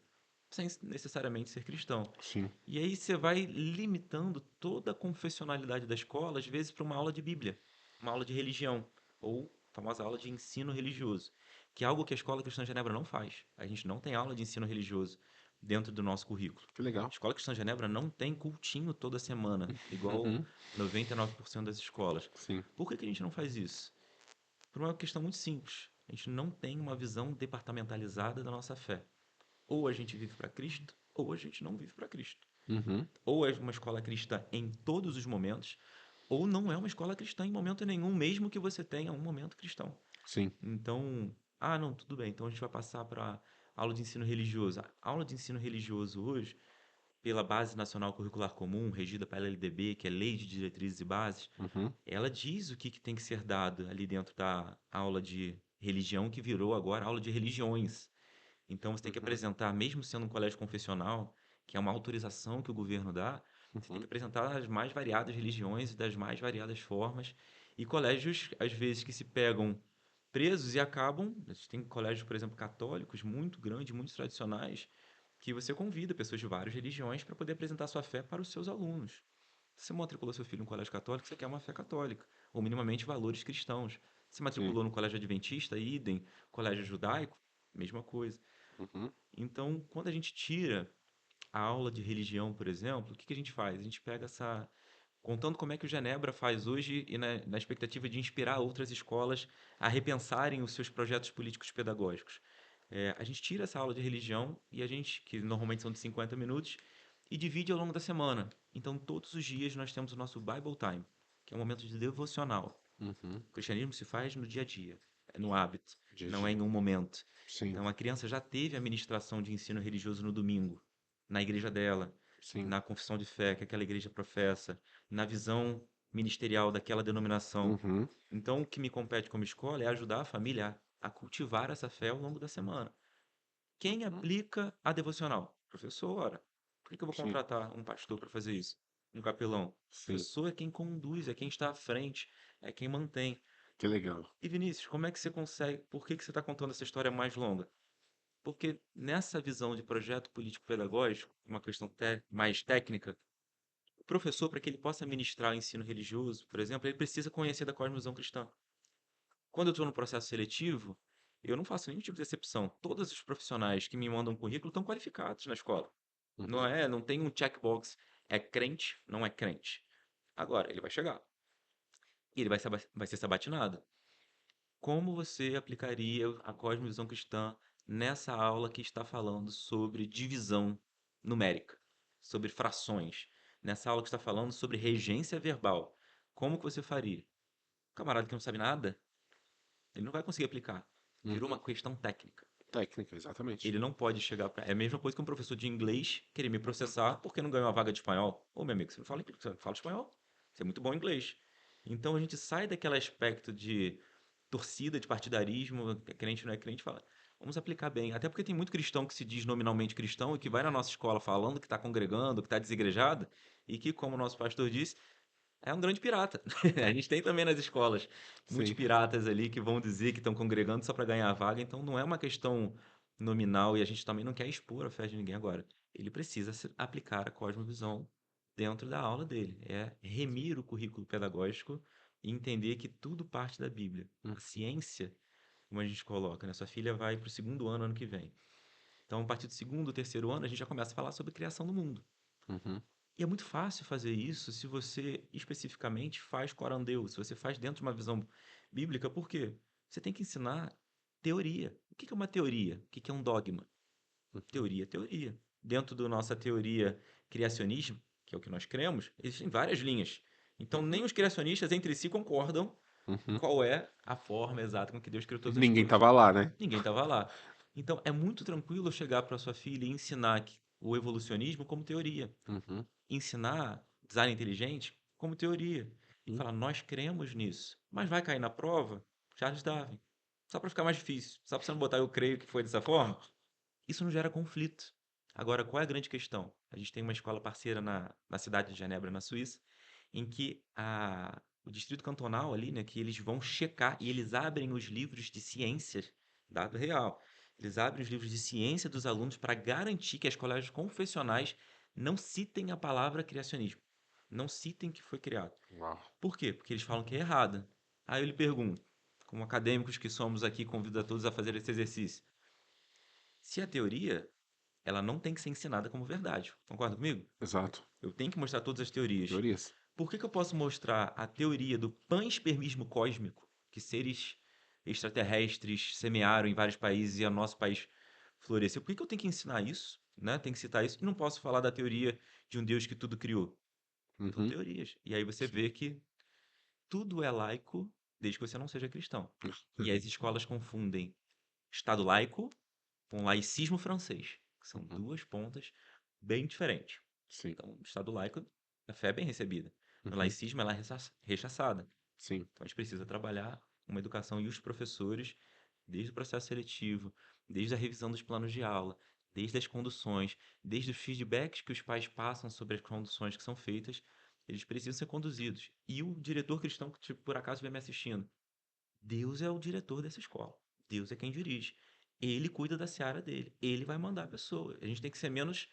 sem necessariamente ser cristão. Sim. E aí você vai limitando toda a confessionalidade da escola, às vezes, para uma aula de Bíblia, uma aula de religião, ou a famosa aula de ensino religioso, que é algo que a Escola Cristã de Genebra não faz. A gente não tem aula de ensino religioso dentro do nosso currículo. Que legal. A Escola Cristã de Genebra não tem cultinho toda semana, igual Uhum. 99% das escolas. Sim. Por que que a gente não faz isso? Por uma questão muito simples. A gente não tem uma visão departamentalizada da nossa fé. Ou a gente vive para Cristo, ou a gente não vive para Cristo. Uhum. Ou é uma escola cristã em todos os momentos, ou não é uma escola cristã em momento nenhum, mesmo que você tenha um momento cristão. Sim. Então, não, tudo bem, então a gente vai passar para aula de ensino religioso. A aula de ensino religioso hoje, pela Base Nacional Curricular Comum, regida pela LDB, que é Lei de Diretrizes e Bases, Uhum. ela diz o que tem que ser dado ali dentro da aula de religião, que virou agora aula de religiões. Então você tem que Uhum. apresentar, mesmo sendo um colégio confessional, que é uma autorização que o governo dá, você tem que Uhum. apresentar as mais variadas religiões e das mais variadas formas. E colégios, às vezes, que se pegam presos e acabam. A gente tem colégios, por exemplo, católicos, muito grandes, muito tradicionais, que você convida pessoas de várias religiões para poder apresentar sua fé para os seus alunos. Se você matriculou seu filho em um colégio católico, você quer uma fé católica, ou minimamente valores cristãos. Se Sim. matriculou no colégio adventista, idem, colégio judaico, mesma coisa. Uhum. Então, quando a gente tira a aula de religião, por exemplo, o que que a gente faz? A gente pega essa. Contando como é que o Genebra faz hoje e na expectativa de inspirar outras escolas a repensarem os seus projetos políticos pedagógicos. A gente tira essa aula de religião e a gente, que normalmente são de 50 minutos, e divide ao longo da semana. Então, todos os dias nós temos o nosso Bible Time, que é um momento de devocional. Uhum. O cristianismo se faz no dia a dia, é no hábito, não é GG. em um momento. Sim. Então a criança já teve a ministração de ensino religioso no domingo, na igreja dela, Sim. na confissão de fé que aquela igreja professa, na visão ministerial daquela denominação. Uhum. Então o que me compete como escola é ajudar a família a cultivar essa fé ao longo da semana. Quem Uhum. aplica a devocional? Professor, ora. Por que eu vou Sim. contratar um pastor para fazer isso? Um capelão? O Sim. professor é quem conduz, é quem está à frente, é quem mantém. Que legal. E Vinícius, como é que você consegue? Por que que você está contando essa história mais longa? Porque nessa visão de projeto político-pedagógico, uma questão mais técnica, o professor, para que ele possa ministrar o ensino religioso, por exemplo, ele precisa conhecer da cosmovisão cristã. Quando eu estou no processo seletivo, eu não faço nenhum tipo de exceção. Todos os profissionais que me mandam um currículo estão qualificados na escola. Uhum. Não tem um checkbox. É crente, não é crente. Agora, ele vai chegar. E ele vai ser sabatinado. Como você aplicaria a cosmovisão cristã nessa aula que está falando sobre divisão numérica, sobre frações, nessa aula que está falando sobre regência verbal, como que você faria? O camarada que não sabe nada, ele não vai conseguir aplicar. Virou uma Uhum. questão técnica. Técnica, exatamente. Ele não pode chegar pra... É a mesma coisa que um professor de inglês querer me processar porque não ganhou a vaga de espanhol. Ô, meu amigo, você não fala inglês, você não fala espanhol. Você é muito bom em inglês. Então a gente sai daquele aspecto de torcida, de partidarismo, crente não é crente, fala, vamos aplicar bem. Até porque tem muito cristão que se diz nominalmente cristão e que vai na nossa escola falando que está congregando, que está desigrejado, e que, como o nosso pastor disse, é um grande pirata. A gente tem também nas escolas muitos Sim. piratas ali que vão dizer que estão congregando só para ganhar a vaga, então não é uma questão nominal e a gente também não quer expor a fé de ninguém agora. Ele precisa aplicar a cosmovisão dentro da aula dele. É remir o currículo pedagógico e entender que tudo parte da Bíblia. Hum. A ciência, como a gente coloca, né? Sua filha vai para o segundo ano que vem. Então, a partir do segundo, terceiro ano, a gente já começa a falar sobre criação do mundo. Uhum. E é muito fácil fazer isso se você especificamente faz corandeu, se você faz dentro de uma visão bíblica, por quê? Você tem que ensinar teoria. O que é uma teoria? O que é um dogma? Uhum. Teoria é teoria. Dentro da nossa teoria criacionismo, que é o que nós cremos, existem várias linhas. Então, nem Uhum. os criacionistas entre si concordam Uhum. qual é a forma exata com que Deus criou todas as Ninguém coisas. tava lá, né? Ninguém estava lá. Então, é muito tranquilo eu chegar para sua filha e ensinar o evolucionismo como teoria, Uhum. ensinar design inteligente como teoria e Uhum. falar, nós cremos nisso, mas vai cair na prova Charles Darwin. Só para ficar mais difícil, só para você não botar eu creio que foi dessa forma, isso não gera conflito. Agora, qual é a grande questão? A gente tem uma escola parceira na cidade de Genebra, na Suíça, em que o distrito cantonal ali, né, que eles vão checar e eles abrem os livros de ciências, dado real. Eles abrem os livros de ciência dos alunos para garantir que as colégios confessionais não citem a palavra criacionismo. Não citem que foi criado. Uau. Por quê? Porque eles falam que é errada. Aí eu lhe pergunto, como acadêmicos que somos aqui, convido a todos a fazer esse exercício. Se a teoria, ela não tem que ser ensinada como verdade. Concorda comigo? Exato. Eu tenho que mostrar todas as teorias. Teorias. Por que eu posso mostrar a teoria do panspermismo cósmico, que seres extraterrestres semearam em vários países e o nosso país floresceu? Por que eu tenho que ensinar isso? Né? Tem que citar isso. E não posso falar da teoria de um Deus que tudo criou. São Uhum. teorias. E aí você Sim. vê que tudo é laico desde que você não seja cristão. E as escolas confundem Estado laico com laicismo francês, que são Uhum. duas pontas bem diferentes. Sim. Então, no Estado laico, a fé é bem recebida. No Uhum. laicismo, ela é rechaçada. Sim. Então, a gente precisa trabalhar uma educação e os professores, desde o processo seletivo, desde a revisão dos planos de aula, desde as conduções, desde os feedbacks que os pais passam sobre as conduções que são feitas, eles precisam ser conduzidos. E o diretor cristão que, tipo, por acaso, vem me assistindo, Deus é o diretor dessa escola. Deus é quem dirige. Ele cuida da seara dele. Ele vai mandar a pessoa. A gente tem que ser menos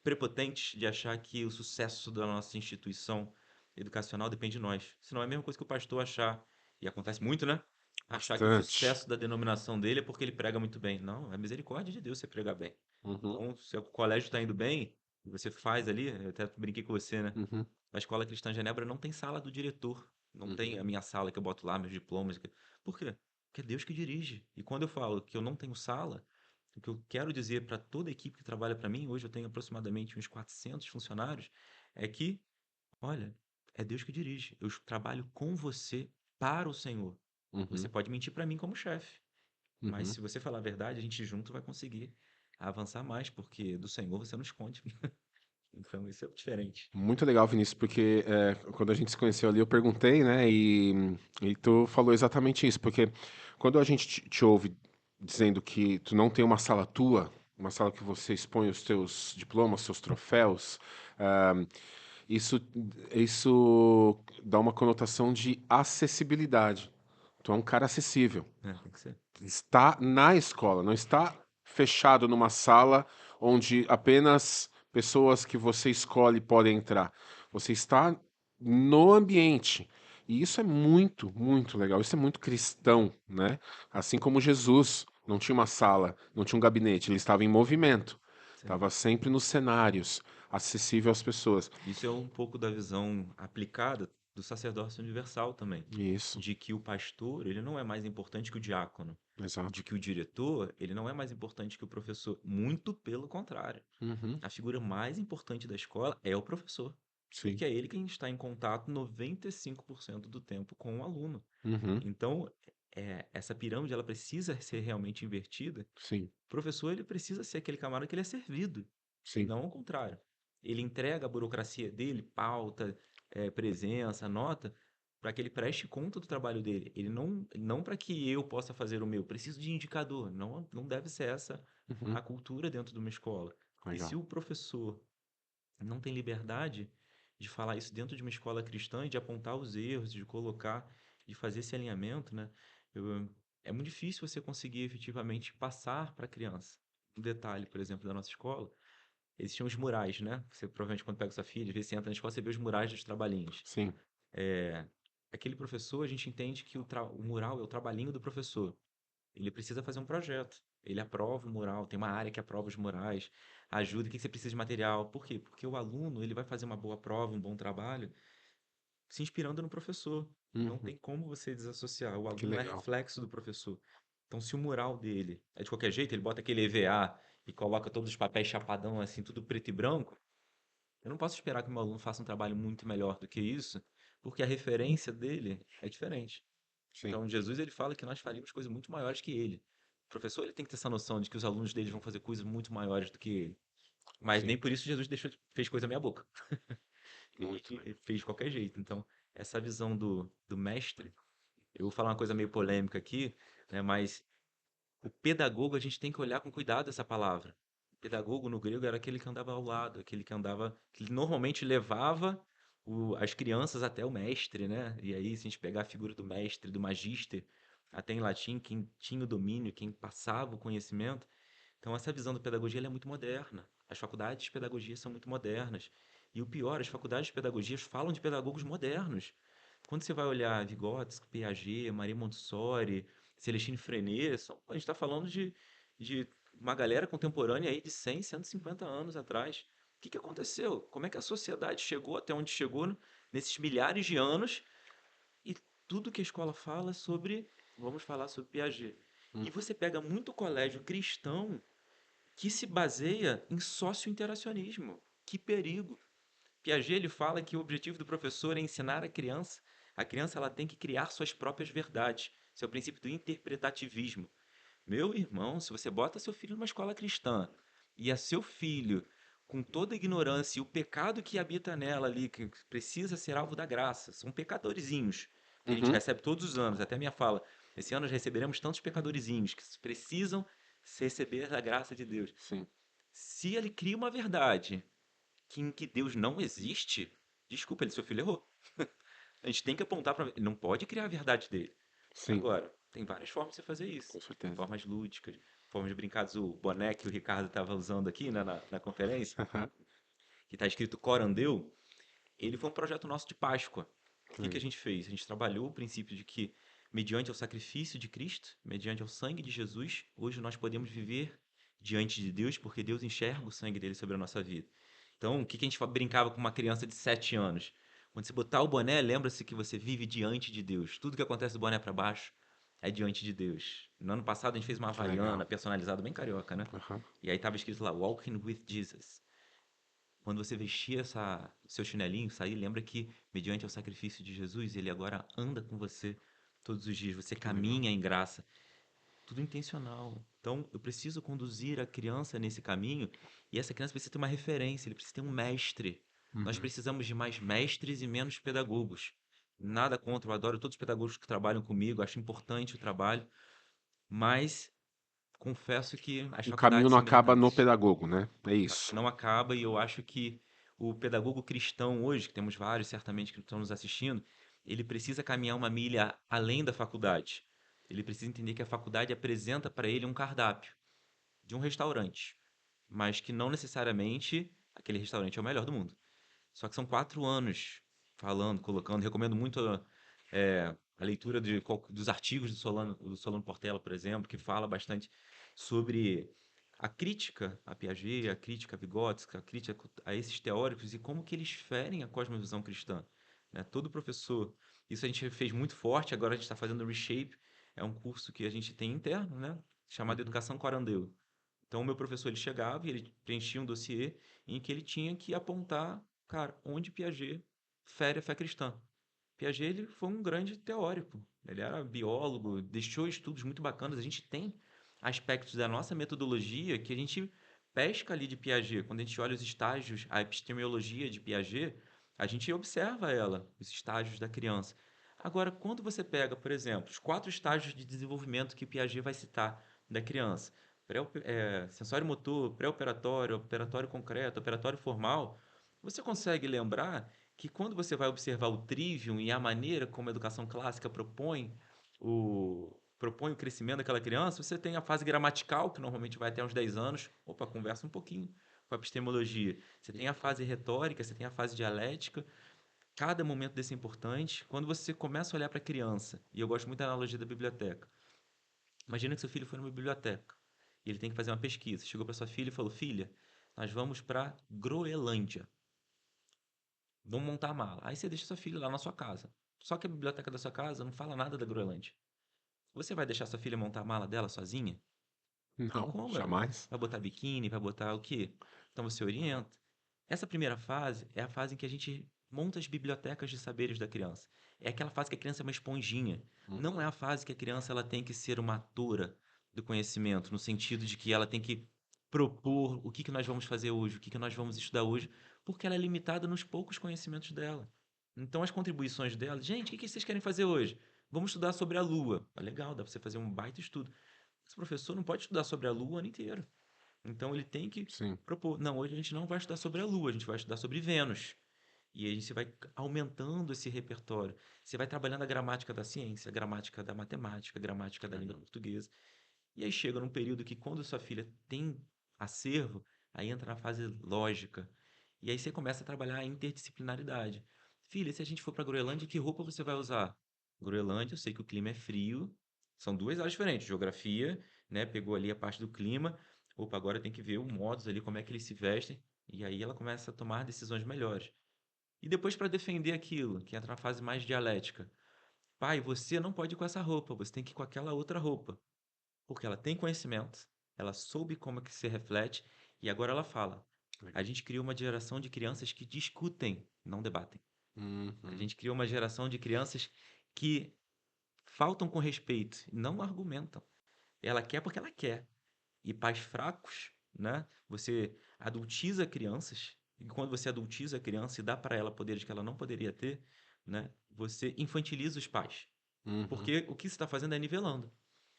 prepotentes de achar que o sucesso da nossa instituição educacional depende de nós. Senão é a mesma coisa que o pastor achar, e acontece muito, né? Achar que o Bastante. sucesso da denominação dele é porque ele prega muito bem. Não, é misericórdia de Deus você pregar bem. Uhum. Então, se o colégio está indo bem, e você faz ali, eu até brinquei com você, né? Uhum. A Escola Cristã de Genebra não tem sala do diretor. Não tem Uhum. a minha sala que eu boto lá meus diplomas. Por quê? Porque é Deus que dirige. E quando eu falo que eu não tenho sala, o que eu quero dizer para toda a equipe que trabalha para mim, hoje eu tenho aproximadamente uns 400 funcionários, é que, olha, é Deus que dirige. Eu trabalho com você para o Senhor. Você Uhum. pode mentir para mim como chefe, mas Uhum. se você falar a verdade, a gente junto vai conseguir avançar mais, porque do Senhor você não esconde. Então isso é diferente. Muito legal, Vinícius, porque quando a gente se conheceu ali, eu perguntei, né? E tu falou exatamente isso, porque quando a gente te ouve dizendo que tu não tem uma sala tua, uma sala que você expõe os teus diplomas, seus troféus, ah, isso, isso dá uma conotação de acessibilidade. Tu é um cara acessível. É, tem que ser. Está na escola, não está fechado numa sala onde apenas pessoas que você escolhe podem entrar. Você está no ambiente. E isso é muito, muito legal. Isso é muito cristão, né? Assim como Jesus não tinha uma sala, não tinha um gabinete, ele estava em movimento. Sim. Estava sempre nos cenários, acessível às pessoas. Isso é um pouco da visão aplicada do sacerdócio universal também, Isso. de que o pastor, ele não é mais importante que o diácono. Exato. de que o diretor, ele não é mais importante que o professor. Muito pelo contrário. Uhum. A figura mais importante da escola é o professor, Sim. porque é ele quem está em contato 95% do tempo com o aluno. Uhum. Então, essa pirâmide ela precisa ser realmente invertida. Sim. O professor ele precisa ser aquele camarada que ele é servido, e Sim. não ao contrário. Ele entrega a burocracia dele, pauta, presença, nota, para que ele preste conta do trabalho dele. Ele não para que eu possa fazer o meu. Preciso de indicador. Não, não deve ser essa Uhum. a cultura dentro de uma escola. E se Legal. o professor não tem liberdade de falar isso dentro de uma escola cristã e de apontar os erros, de colocar, de fazer esse alinhamento, né? É muito difícil você conseguir efetivamente passar para a criança. Um detalhe, por exemplo, da nossa escola, existiam os murais, né? Você provavelmente quando pega sua filha, às vezes você entra na escola, você vê os murais dos trabalhinhos. Sim. É, aquele professor, a gente entende que o mural é o trabalhinho do professor. Ele precisa fazer um projeto. Ele aprova o mural, tem uma área que aprova os murais, ajuda, o que você precisa de material. Por quê? Porque o aluno, ele vai fazer uma boa prova, um bom trabalho, se inspirando no professor. Não Uhum. tem como você desassociar. O Que aluno é legal. reflexo do professor. Então, se o mural dele é de qualquer jeito, ele bota aquele EVA e coloca todos os papéis chapadão, assim, tudo preto e branco, eu não posso esperar que o meu aluno faça um trabalho muito melhor do que isso, porque a referência dele é diferente. Sim. Então, Jesus ele fala que nós faríamos coisas muito maiores que ele. O professor ele tem que ter essa noção de que os alunos dele vão fazer coisas muito maiores do que ele. Mas Sim. nem por isso Jesus fez coisa meia boca. Muito Ele legal. fez de qualquer jeito. Então, essa visão do mestre, eu vou falar uma coisa meio polêmica aqui, né, mas o pedagogo a gente tem que olhar com cuidado essa palavra. O pedagogo no grego era aquele que andava ao lado, aquele que andava, que normalmente levava as crianças até o mestre, né? E aí, se a gente pegar a figura do mestre, do magister, até em latim, quem tinha o domínio, quem passava o conhecimento. Então, essa visão da pedagogia ela é muito moderna. As faculdades de pedagogia são muito modernas. E o pior, as faculdades de pedagogia falam de pedagogos modernos. Quando você vai olhar Vygotsky, Piaget, Maria Montessori, Celestine Freinet, a gente está falando de uma galera contemporânea aí de 100, 150 anos atrás. O que aconteceu? Como é que a sociedade chegou até onde chegou nesses milhares de anos? E tudo que a escola fala sobre, vamos falar sobre Piaget. Hum. E você pega muito colégio cristão que se baseia em socio-interacionismo. Que perigo! Piaget ele fala que o objetivo do professor é ensinar a criança ela tem que criar suas próprias verdades. Esse é o princípio do interpretativismo. Meu irmão, se você bota seu filho numa escola cristã e a seu filho, com toda a ignorância e o pecado que habita nela ali, que precisa ser alvo da graça, são pecadorzinhos que a gente Uhum. recebe todos os anos. Até minha fala, esse ano nós receberemos tantos pecadorzinhos que precisam receber a graça de Deus. Sim. Se ele cria uma verdade em que Deus não existe, desculpa, ele, seu filho errou. A gente tem que apontar para. Ele não pode criar a verdade dele. Sim. Agora, tem várias formas de você fazer isso. Com certeza. Formas lúdicas, formas de brincados. O boné que o Ricardo estava usando aqui na conferência, que está escrito Corandeu, ele foi um projeto nosso de Páscoa. O Que que legal. a gente fez? A gente trabalhou o princípio de que, mediante o sacrifício de Cristo, mediante o sangue de Jesus, hoje nós podemos viver diante de Deus, porque Deus enxerga o sangue dele sobre a nossa vida. Então, o que a gente brincava com uma criança de 7 anos? Quando você botar o boné, lembra-se que você vive diante de Deus. Tudo que acontece do boné para baixo é diante de Deus. No ano passado, a gente fez uma Que legal. havaiana personalizada bem carioca, né? Aham. E aí estava escrito lá, Walking with Jesus. Quando você vestir seu chinelinho, sair, lembra que, mediante o sacrifício de Jesus, ele agora anda com você todos os dias. Você Que legal. caminha em graça. Tudo intencional. Então, eu preciso conduzir a criança nesse caminho e essa criança precisa ter uma referência, ele precisa ter um mestre. Nós Uhum. precisamos de mais mestres e menos pedagogos. Nada contra, eu adoro todos os pedagogos que trabalham comigo, acho importante o trabalho, mas confesso que as O caminho faculdades não são acaba no brilhantes. pedagogo, né? É Acho que isso. não acaba e eu acho que o pedagogo cristão hoje, que temos vários certamente que estão nos assistindo, ele precisa caminhar uma milha além da faculdade. Ele precisa entender que a faculdade apresenta para ele um cardápio de um restaurante, mas que não necessariamente aquele restaurante é o melhor do mundo. Só que são 4 anos falando, colocando. Recomendo muito a leitura dos artigos do Solano Portela, por exemplo, que fala bastante sobre a crítica a Piaget, a crítica a Vygotsky, a crítica a esses teóricos e como que eles ferem a cosmovisão cristã. Né? Todo professor, isso a gente fez muito forte, agora a gente está fazendo o reshape, é um curso que a gente tem interno, né? Chamado Uhum. Educação Corandeu. Então, o meu professor ele chegava e ele preenchia um dossiê em que ele tinha que apontar, cara, onde Piaget fere a fé cristã. Piaget ele foi um grande teórico. Ele era biólogo, deixou estudos muito bacanas. A gente tem aspectos da nossa metodologia que a gente pesca ali de Piaget. Quando a gente olha os estágios, a epistemologia de Piaget, a gente observa ela, os estágios da criança. Agora, quando você pega, por exemplo, os 4 estágios de desenvolvimento que Piaget vai citar da criança, sensório motor, pré-operatório, operatório concreto, operatório formal, você consegue lembrar que quando você vai observar o trivium e a maneira como a educação clássica propõe o crescimento daquela criança, você tem a fase gramatical, que normalmente vai até uns 10 anos. Opa, conversa um pouquinho com a epistemologia. Você tem a fase retórica, você tem a fase dialética. Cada momento desse é importante. Quando você começa a olhar para a criança, e eu gosto muito da analogia da biblioteca. Imagina que seu filho foi numa biblioteca e ele tem que fazer uma pesquisa. Chegou para sua filha e falou: Filha, nós vamos para Groenlândia. Vamos montar a mala. Aí você deixa sua filha lá na sua casa. Só que a biblioteca da sua casa não fala nada da Groenlândia. Você vai deixar sua filha montar a mala dela sozinha? Tem Não, como? Ela jamais. vai botar biquíni, vai botar o quê? Então você orienta. Essa primeira fase é a fase em que a gente monta as bibliotecas de saberes da criança. É aquela fase que a criança é uma esponjinha. Não é a fase que a criança ela tem que ser uma atora do conhecimento, no sentido de que ela tem que propor o que nós vamos fazer hoje, o que nós vamos estudar hoje, porque ela é limitada nos poucos conhecimentos dela. Então, as contribuições dela, gente, o que vocês querem fazer hoje? Vamos estudar sobre a Lua. Ah, legal, dá para você fazer um baita estudo. Esse professor não pode estudar sobre a Lua o ano inteiro. Então ele tem que Sim. propor, não, hoje a gente não vai estudar sobre a Lua, a gente vai estudar sobre Vênus. E aí você vai aumentando esse repertório. Você vai trabalhando a gramática da ciência, a gramática da matemática, a gramática da língua Legal. portuguesa. E aí chega num período que quando sua filha tem acervo, aí entra na fase lógica. E aí você começa a trabalhar a interdisciplinaridade. Filha, se a gente for para Groenlândia, que roupa você vai usar? Groenlândia, eu sei que o clima é frio. São duas áreas diferentes. Geografia, né? Pegou ali a parte do clima. Opa, agora tem que ver o modus ali, como é que eles se vestem. E aí ela começa a tomar decisões melhores. E depois para defender aquilo, que entra na fase mais dialética. Pai, você não pode ir com essa roupa, você tem que ir com aquela outra roupa. Porque ela tem conhecimento, ela soube como é que se reflete, e agora ela fala. A Legal. gente criou uma geração de crianças que discutem, não debatem. A Uhum. gente criou uma geração de crianças que faltam com respeito, não argumentam. Ela quer porque ela quer. E pais fracos, né? Você adultiza crianças, e quando você adultiza a criança e dá para ela poderes que ela não poderia ter, né? Você infantiliza os pais. Uhum. Porque o que você está fazendo é nivelando.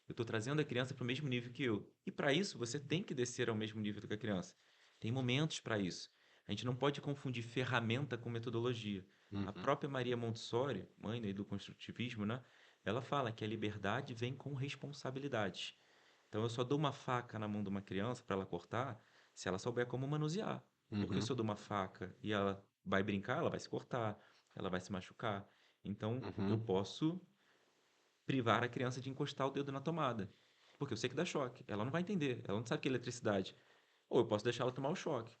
Eu estou trazendo a criança para o mesmo nível que eu. E para isso, você tem que descer ao mesmo nível do que a criança. Tem momentos para isso. A gente não pode confundir ferramenta com metodologia. A Uhum. própria Maria Montessori, mãe, né, do construtivismo, né? Ela fala que a liberdade vem com responsabilidades. Então, eu só dou uma faca na mão de uma criança para ela cortar se ela souber como manusear. Porque Uhum. se eu dou uma faca e ela vai brincar, ela vai se cortar, ela vai se machucar. Então, eu Uhum. posso privar a criança de encostar o dedo na tomada. Porque eu sei que dá choque. Ela não vai entender. Ela não sabe o que é eletricidade. Ou eu posso deixar ela tomar o choque.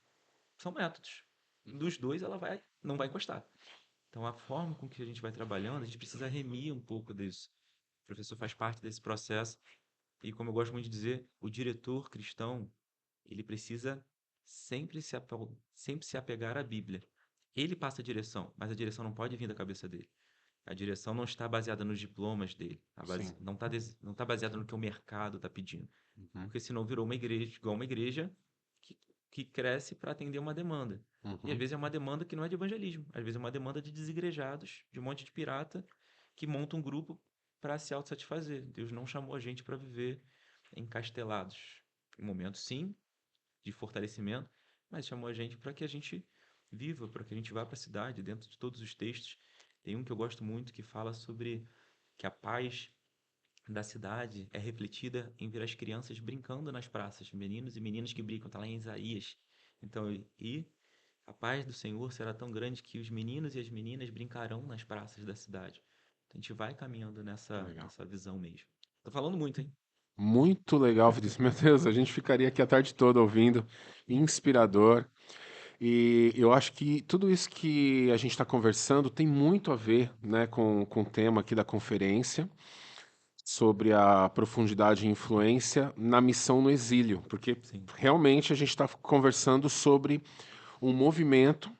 São métodos. Dos dois, ela não vai encostar. Então, a forma com que a gente vai trabalhando, a gente precisa remir um pouco disso. O professor faz parte desse processo. E, como eu gosto muito de dizer, o diretor cristão, ele precisa sempre se apegar à Bíblia. Ele passa a direção, mas a direção não pode vir da cabeça dele. A direção não está baseada nos diplomas dele. Sim. Não está baseada no que o mercado está pedindo. Uhum. Porque senão virou uma igreja, igual uma igreja que, que cresce para atender uma demanda. E às Uhum. vezes é uma demanda que não é de evangelismo. Às vezes é uma demanda de desigrejados, de um monte de pirata que monta um grupo para se autossatisfazer. Deus não chamou a gente para viver encastelados. Em momentos, sim, de fortalecimento, mas chamou a gente para que a gente viva, para que a gente vá para a cidade, dentro de todos os textos. Tem um que eu gosto muito que fala sobre que a paz da cidade é refletida em ver as crianças brincando nas praças, meninos e meninas que brincam, está lá em Isaías. Então, e a paz do Senhor será tão grande que os meninos e as meninas brincarão nas praças da cidade. Então, a gente vai caminhando nessa, Legal. nessa visão mesmo. Tô falando muito, hein? Muito legal, Vinícius. Meu Deus, a gente ficaria aqui a tarde toda ouvindo. Inspirador. E eu acho que tudo isso que a gente está conversando tem muito a ver, né, com o tema aqui da conferência. sobre a profundidade e influência na missão no exílio, porque Sim. realmente a gente está conversando sobre um movimento,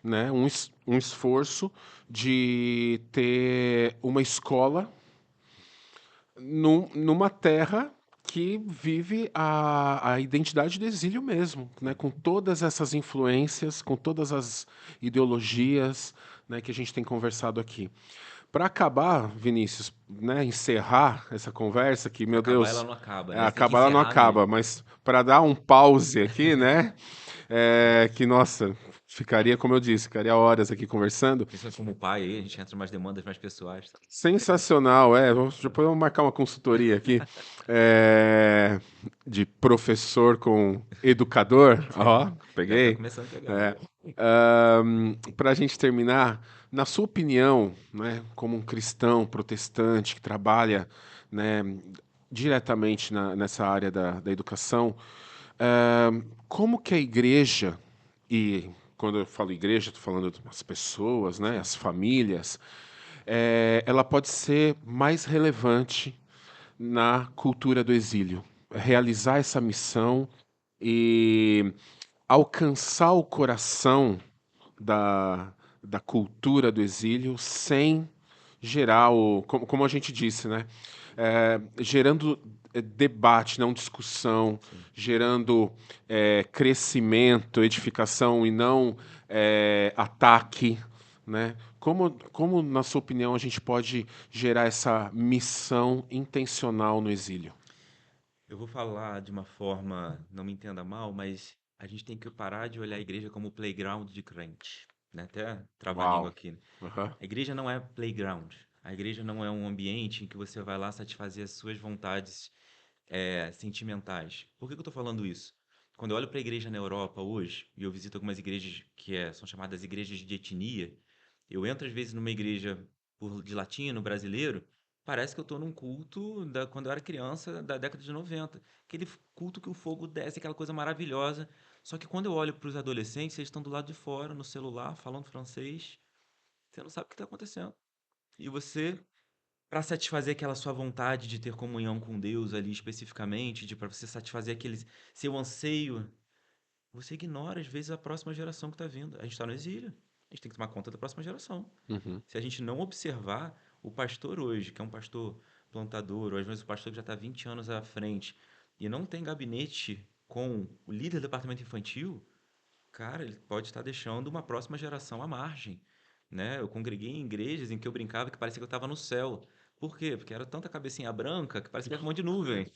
né, um esforço de ter uma escola numa terra que vive a identidade do exílio mesmo, né? Com todas essas influências, com todas as ideologias, né, que a gente tem conversado aqui. Para acabar, Vinícius, né, encerrar essa conversa, que, Porque meu acabar ela Deus, não acaba, né? Você tem que acabar ela não encerrar acaba, mesmo. mas para dar um pause aqui, né, que, nossa, ficaria, como eu disse, ficaria horas aqui conversando. Principalmente como pai aí, a gente entra em umas demandas mais pessoais. Tá? Sensacional, depois vamos marcar uma consultoria aqui de professor com educador. Ó, Já tá peguei. começando a pegar. É. Para a gente terminar, na sua opinião, né, como um cristão protestante que trabalha, né, diretamente nessa área da educação, como que a igreja, e quando eu falo igreja, estou falando das pessoas, né, Sim. as famílias, ela pode ser mais relevante na cultura do exílio, realizar essa missão e alcançar o coração da, da cultura do exílio sem gerar como a gente disse, né? Gerando debate, não discussão, Sim. gerando crescimento, edificação e não ataque, né? Como, na sua opinião, a gente pode gerar essa missão intencional no exílio? Eu vou falar de uma forma, não me entenda mal, mas a gente tem que parar de olhar a igreja como playground de crente. Né? Até trava-língua Uau! aqui. Né? Aham. A igreja não é playground. A igreja não é um ambiente em que você vai lá satisfazer as suas vontades sentimentais. Por que que eu estou falando isso? Quando eu olho para a igreja na Europa hoje, e eu visito algumas igrejas são chamadas igrejas de etnia, eu entro às vezes numa igreja de latino, brasileiro, parece que eu estou num culto quando eu era criança, da década de 90. Aquele culto que o fogo desce, aquela coisa maravilhosa. Só que quando eu olho para os adolescentes, eles estão do lado de fora, no celular, falando francês. Você não sabe o que está acontecendo. E você, para satisfazer aquela sua vontade de ter comunhão com Deus ali especificamente, de para você satisfazer aquele seu anseio, você ignora às vezes a próxima geração que está vindo. A gente está no exílio. A gente tem que tomar conta da próxima geração. Uhum. Se a gente não observar o pastor hoje, que é um pastor plantador, ou às vezes o pastor que já está 20 anos à frente, e não tem gabinete com o líder do departamento infantil, cara, ele pode estar deixando uma próxima geração à margem, né? Eu congreguei em igrejas em que eu brincava que parecia que eu estava no céu. Por quê? Porque era tanta cabecinha branca que parecia que era um monte de nuvem.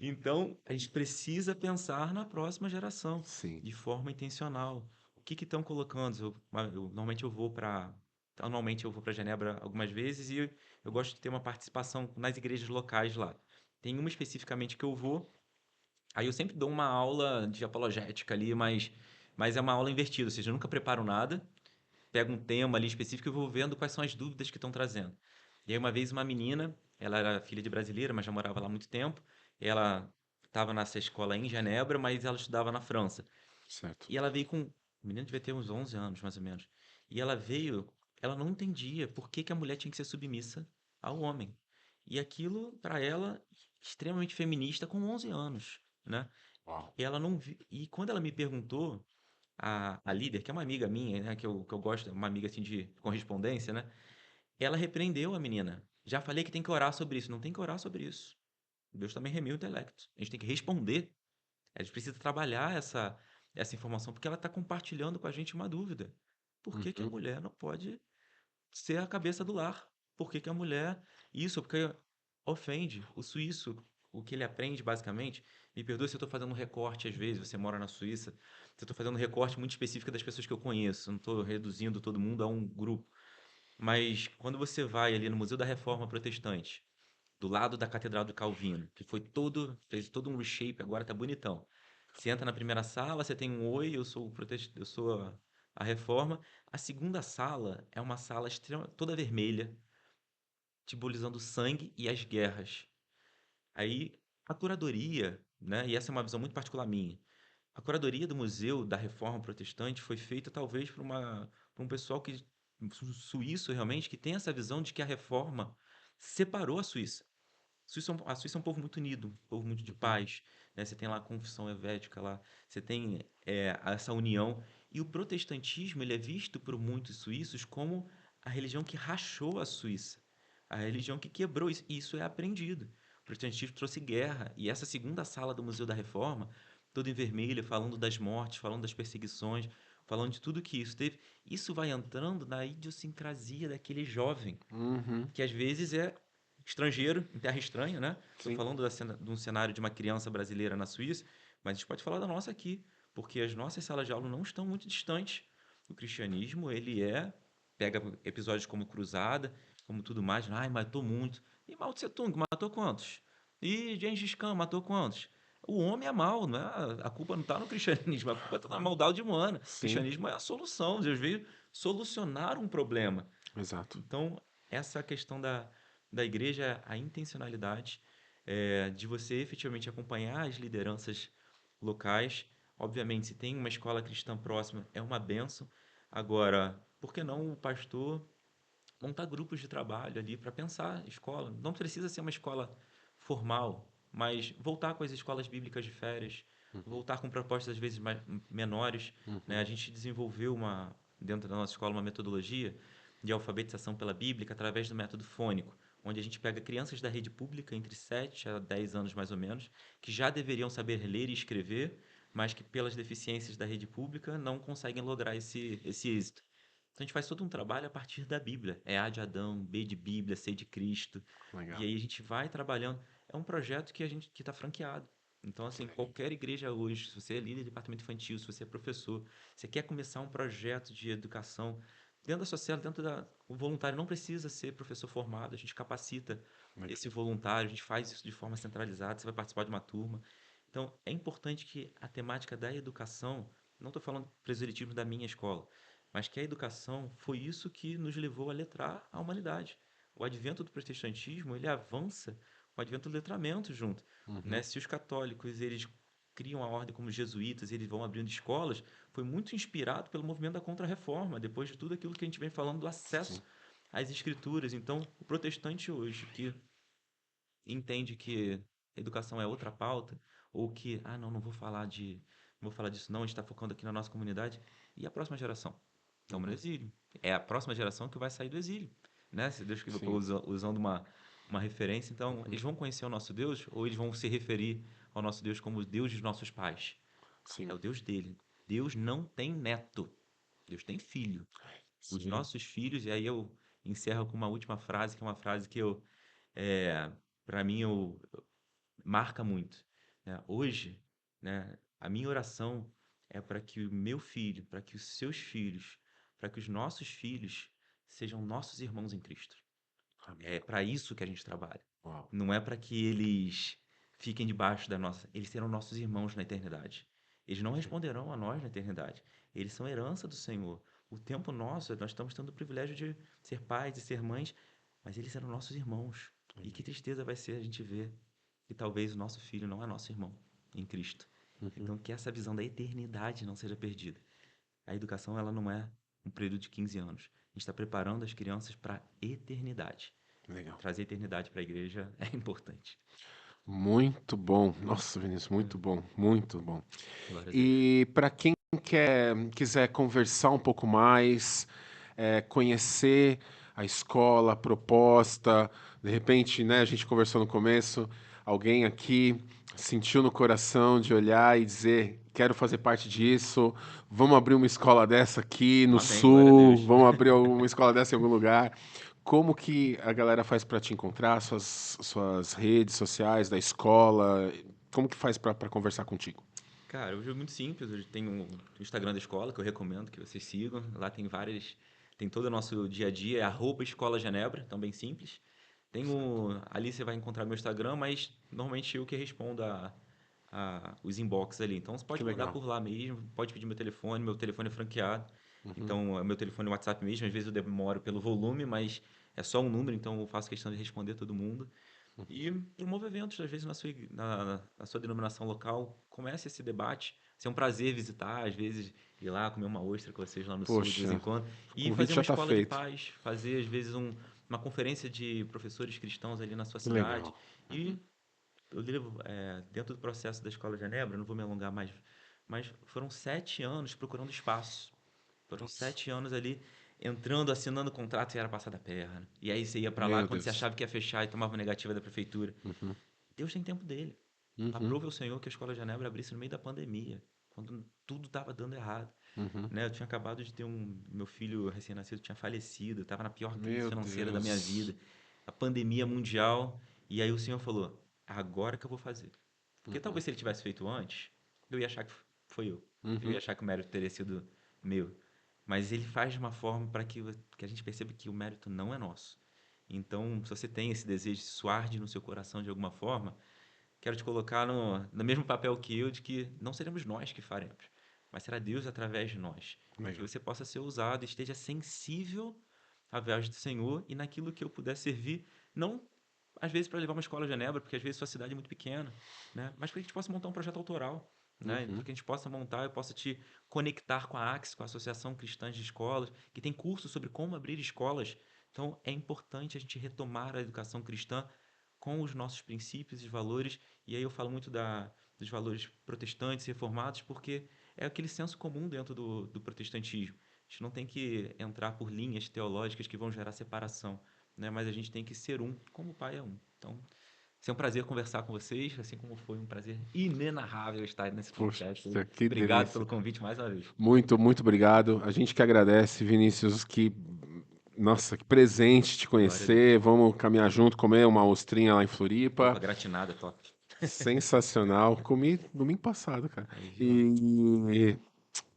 Então, a gente precisa pensar na próxima geração Sim. de forma intencional. O que estão colocando? Normalmente eu vou para anualmente eu vou para Genebra algumas vezes e eu gosto de ter uma participação nas igrejas locais lá. Tem uma especificamente que eu vou. Aí eu sempre dou uma aula de apologética ali, mas é uma aula invertida, ou seja, eu nunca preparo nada, pego um tema ali específico e vou vendo quais são as dúvidas que estão trazendo. E aí uma vez uma menina, ela era filha de brasileira, mas já morava lá há muito tempo, ela estava nessa escola em Genebra, mas ela estudava na França. Certo. E ela veio com, a menina devia ter uns 11 anos, mais ou menos. E ela veio, ela não entendia por que que a mulher tinha que ser submissa ao homem. E aquilo, para ela, extremamente feminista com 11 anos, né? Uau. E ela não e quando ela me perguntou, a líder, que é uma amiga minha, né, que eu gosto, uma amiga assim de correspondência, né? Ela repreendeu a menina. Já falei que tem que orar sobre isso. Não tem que orar sobre isso. Deus também remiu o intelecto. A gente tem que responder. A gente precisa trabalhar essa informação, porque ela está compartilhando com a gente uma dúvida. Por que que a Uhum. mulher não pode ser a cabeça do lar? Por que que a mulher. Isso, porque ofende. O suíço, o que ele aprende basicamente. Me perdoe se eu estou fazendo um recorte às vezes, você mora na Suíça. Se eu estou fazendo um recorte muito específico das pessoas que eu conheço. Não estou reduzindo todo mundo a um grupo. Mas quando você vai ali no Museu da Reforma Protestante, do lado da Catedral do Calvino, que fez todo um reshape, agora tá bonitão. Você entra na primeira sala, você tem um oi, eu sou a Reforma. A segunda sala é uma sala toda vermelha, simbolizando o sangue e as guerras. Aí a curadoria, né, e essa é uma visão muito particular minha. A curadoria do Museu da Reforma Protestante foi feita talvez por um pessoal suíço realmente que tem essa visão de que a reforma separou a Suíça. A Suíça é um povo muito unido, um povo muito de Uhum. paz, né? Você tem lá a confissão helvética lá, você tem essa união. E o protestantismo, ele é visto por muitos suíços como a religião que rachou a Suíça, a religião que quebrou isso. E isso é aprendido. O protestantismo trouxe guerra. E essa segunda sala do Museu da Reforma, toda em vermelho, falando das mortes, falando das perseguições, falando de tudo que isso teve, isso vai entrando na idiosincrasia daquele jovem Uhum. que às vezes é estrangeiro, em terra estranha, né? Estou Sim. falando de um cenário de uma criança brasileira na Suíça, mas a gente pode falar da nossa aqui, porque as nossas salas de aula não estão muito distantes. O cristianismo, ele pega episódios como Cruzada, como tudo mais, ai, matou muito. E Mao Tse Tung matou quantos? E Gengis Khan matou quantos? O homem é mau, não é? A culpa não está no cristianismo, a culpa está na maldade humana. O Sim. cristianismo é a solução, Deus veio solucionar um problema. Exato. Então, essa questão da igreja, a intencionalidade de você efetivamente acompanhar as lideranças locais. Obviamente, se tem uma escola cristã próxima, é uma bênção. Agora, por que não o pastor montar grupos de trabalho ali para pensar escola? Não precisa ser uma escola formal, mas voltar com as escolas bíblicas de férias, Uhum. voltar com propostas às vezes menores, né? A Uhum. gente desenvolveu dentro da nossa escola uma metodologia de alfabetização pela Bíblia através do método fônico, onde a gente pega crianças da rede pública entre 7 a 10 anos mais ou menos, que já deveriam saber ler e escrever, mas que pelas deficiências da rede pública não conseguem lograr esse êxito. Então a gente faz todo um trabalho a partir da Bíblia. É A de Adão, B de Bíblia, C de Cristo. E Legal. aí a gente vai trabalhando. É um projeto que está franqueado. Então, assim, qualquer igreja hoje, se você é líder de departamento infantil, se você é professor, você quer começar um projeto de educação dentro da sua célula, o voluntário não precisa ser professor formado, a gente capacita Legal. esse voluntário, a gente faz isso de forma centralizada, você vai participar de uma turma. Então, é importante que a temática da educação, não estou falando proselitismo da minha escola, mas que a educação foi isso que nos levou a letrar a humanidade. O advento do protestantismo, ele avança com o advento do letramento junto, né? Uhum. Se os católicos, eles criam a ordem como jesuítas, eles vão abrindo escolas, foi muito inspirado pelo movimento da Contra-Reforma, depois de tudo aquilo que a gente vem falando do Sim. acesso às escrituras. Então, o protestante hoje, que entende que educação é outra pauta, ou que, não, não vou falar disso não, a gente está focando aqui na nossa comunidade, e a próxima geração? Estamos no Uhum. exílio. É a próxima geração que vai sair do exílio, né? Se Deus quiser, eu estou Sim. usando uma referência, então, Uhum. eles vão conhecer o nosso Deus, ou eles vão se referir ao nosso Deus como o Deus dos nossos pais? É Sim. o Deus dele. Deus não tem neto, Deus tem filho. Os Sim. nossos filhos, e aí eu encerro com uma última frase, que é uma frase que é, para mim, marca muito, né? Hoje, né, a minha oração é para que o meu filho, para que os seus filhos, para que os nossos filhos sejam nossos irmãos em Cristo. Amém. É para isso que a gente trabalha. Uau. Não é para que eles fiquem debaixo da nossa. Eles serão nossos irmãos na eternidade. Eles não responderão a nós na eternidade. Eles são herança do Senhor. O tempo nosso, nós estamos tendo o privilégio de ser pais e ser mães, mas eles serão nossos irmãos. E que Amém. tristeza vai ser a gente ver que talvez o nosso filho não é nosso irmão em Cristo. Uhum. Então, que essa visão da eternidade não seja perdida. A educação, ela não é um período de 15 anos. A gente está preparando as crianças para a eternidade. E Legal. trazer a eternidade para a igreja é importante. Muito bom. Nossa, Vinícius, É, muito bom. Muito bom. glória a Deus. E para quem quiser conversar um pouco mais, conhecer a escola, a proposta, de repente, né, a gente conversou no começo, alguém aqui sentiu no coração de olhar e dizer, quero fazer parte disso, vamos abrir uma escola dessa aqui no Amém, glória a Sul, Deus. vamos abrir uma escola dessa em algum lugar. Como que a galera faz para te encontrar, suas redes sociais da escola? Como que faz para conversar contigo? Cara, hoje é muito simples. Hoje tem o Instagram da escola, que eu recomendo que vocês sigam. Lá tem várias. Tem todo o nosso dia a dia, é @Escola Genebra, então bem simples. Ali você vai encontrar meu Instagram, mas normalmente eu que respondo os inbox ali. Então você Que pode mandar legal. por lá mesmo, pode pedir meu telefone é franqueado. Uhum. Então é meu telefone é WhatsApp mesmo, às vezes eu demoro pelo volume, mas é só um número, então eu faço questão de responder todo mundo. E promova eventos, às vezes, na sua denominação local. Comece esse debate. Vai ser um prazer visitar, às vezes, ir lá comer uma ostra com vocês lá no sul de vez Poxa, em quando. o E convite fazer já uma está escola de feito. paz, fazer, às vezes, uma conferência de professores cristãos ali na sua Que cidade. legal. E eu levo, dentro do processo da Escola de Genebra, não vou me alongar mais, mas foram 7 anos procurando espaço. Foram Putz, 7 anos ali entrando, assinando contrato e era passada a perna. E aí você ia para lá meu quando você Deus. achava que ia fechar e tomava negativa da prefeitura. Uhum, Deus tem tempo dele. uhum, Aprove o Senhor que a Escola de Genebra abrisse no meio da pandemia, quando tudo estava dando errado. uhum. Né? Eu tinha acabado de ter meu filho recém-nascido tinha falecido, estava na pior crise Meu financeira da minha Deus. vida, a pandemia mundial, e aí o Senhor falou: "É agora que eu vou fazer". Porque Uhum, talvez se ele tivesse feito antes, eu ia achar que foi eu. Eu ia uhum. achar que o mérito teria sido meu. Mas ele faz de uma forma para que a gente perceba que o mérito não é nosso. Então, se você tem esse desejo, se isso arde no seu coração de alguma forma, quero te colocar no mesmo papel que eu, de que não seremos nós que faremos, mas será Deus através de nós. E que Legal. você possa ser usado, esteja sensível à voz do Senhor e naquilo que eu puder servir, não às vezes para levar uma escola a Genebra, porque às vezes sua cidade é muito pequena, né? Mas para que a gente possa montar um projeto autoral, né? Para Uhum. que a gente possa montar, eu possa te conectar com a ACS, com a Associação Cristã de Escolas, que tem cursos sobre como abrir escolas. Então é importante a gente retomar a educação cristã com os nossos princípios e valores. E aí eu falo muito dos valores protestantes e reformados, porque é aquele senso comum dentro do protestantismo. A gente não tem que entrar por linhas teológicas que vão gerar separação, né? Mas a gente tem que ser um, como o Pai é um. Então, é um prazer conversar com vocês, assim como foi um prazer inenarrável estar nesse Poxa, podcast. que Obrigado delícia. pelo convite mais uma vez. Muito, muito obrigado. A gente que agradece, Vinícius, que nossa, que presente te Glória a Deus. conhecer. Vamos caminhar junto, comer uma ostrinha lá em Opa, Floripa. gratinada, top. Sensacional. Comi domingo passado, cara. Aí, viu? E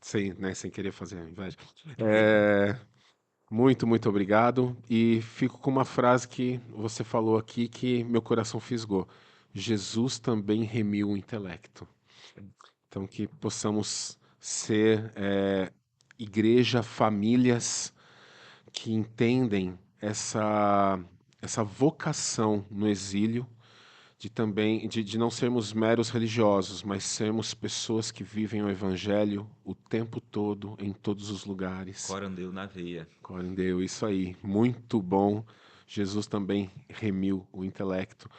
sem, né, sem querer fazer inveja. É, muito, muito obrigado. E fico com uma frase que você falou aqui que meu coração fisgou. Jesus também remiu o intelecto. Então, que possamos ser igreja, famílias que entendem essa vocação no exílio de também de não sermos meros religiosos, mas sermos pessoas que vivem o evangelho o tempo todo, em todos os lugares. Corandeu na veia. Corindeu, isso aí, muito bom. Jesus também remiu o intelecto.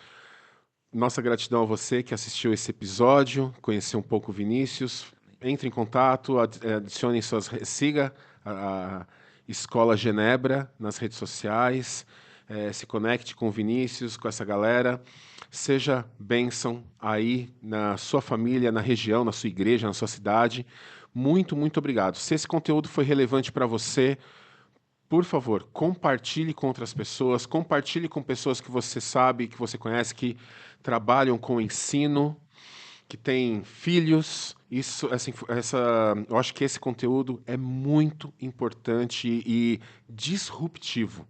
Nossa gratidão a você que assistiu esse episódio, conheceu um pouco o Vinícius. Entre em contato, adicione siga a Escola Genebra nas redes sociais, se conecte com o Vinícius, com essa galera. Seja bênção aí na sua família, na região, na sua igreja, na sua cidade. Muito, muito obrigado. Se esse conteúdo foi relevante para você, por favor, compartilhe com outras pessoas, compartilhe com pessoas que você sabe, que você conhece, que trabalham com ensino, que têm filhos. Eu acho que esse conteúdo é muito importante e disruptivo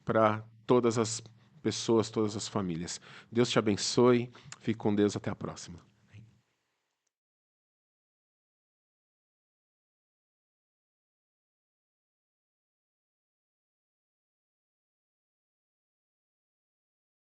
para todas as pessoas, todas as famílias. Deus te abençoe. Fique com Deus. Até a próxima.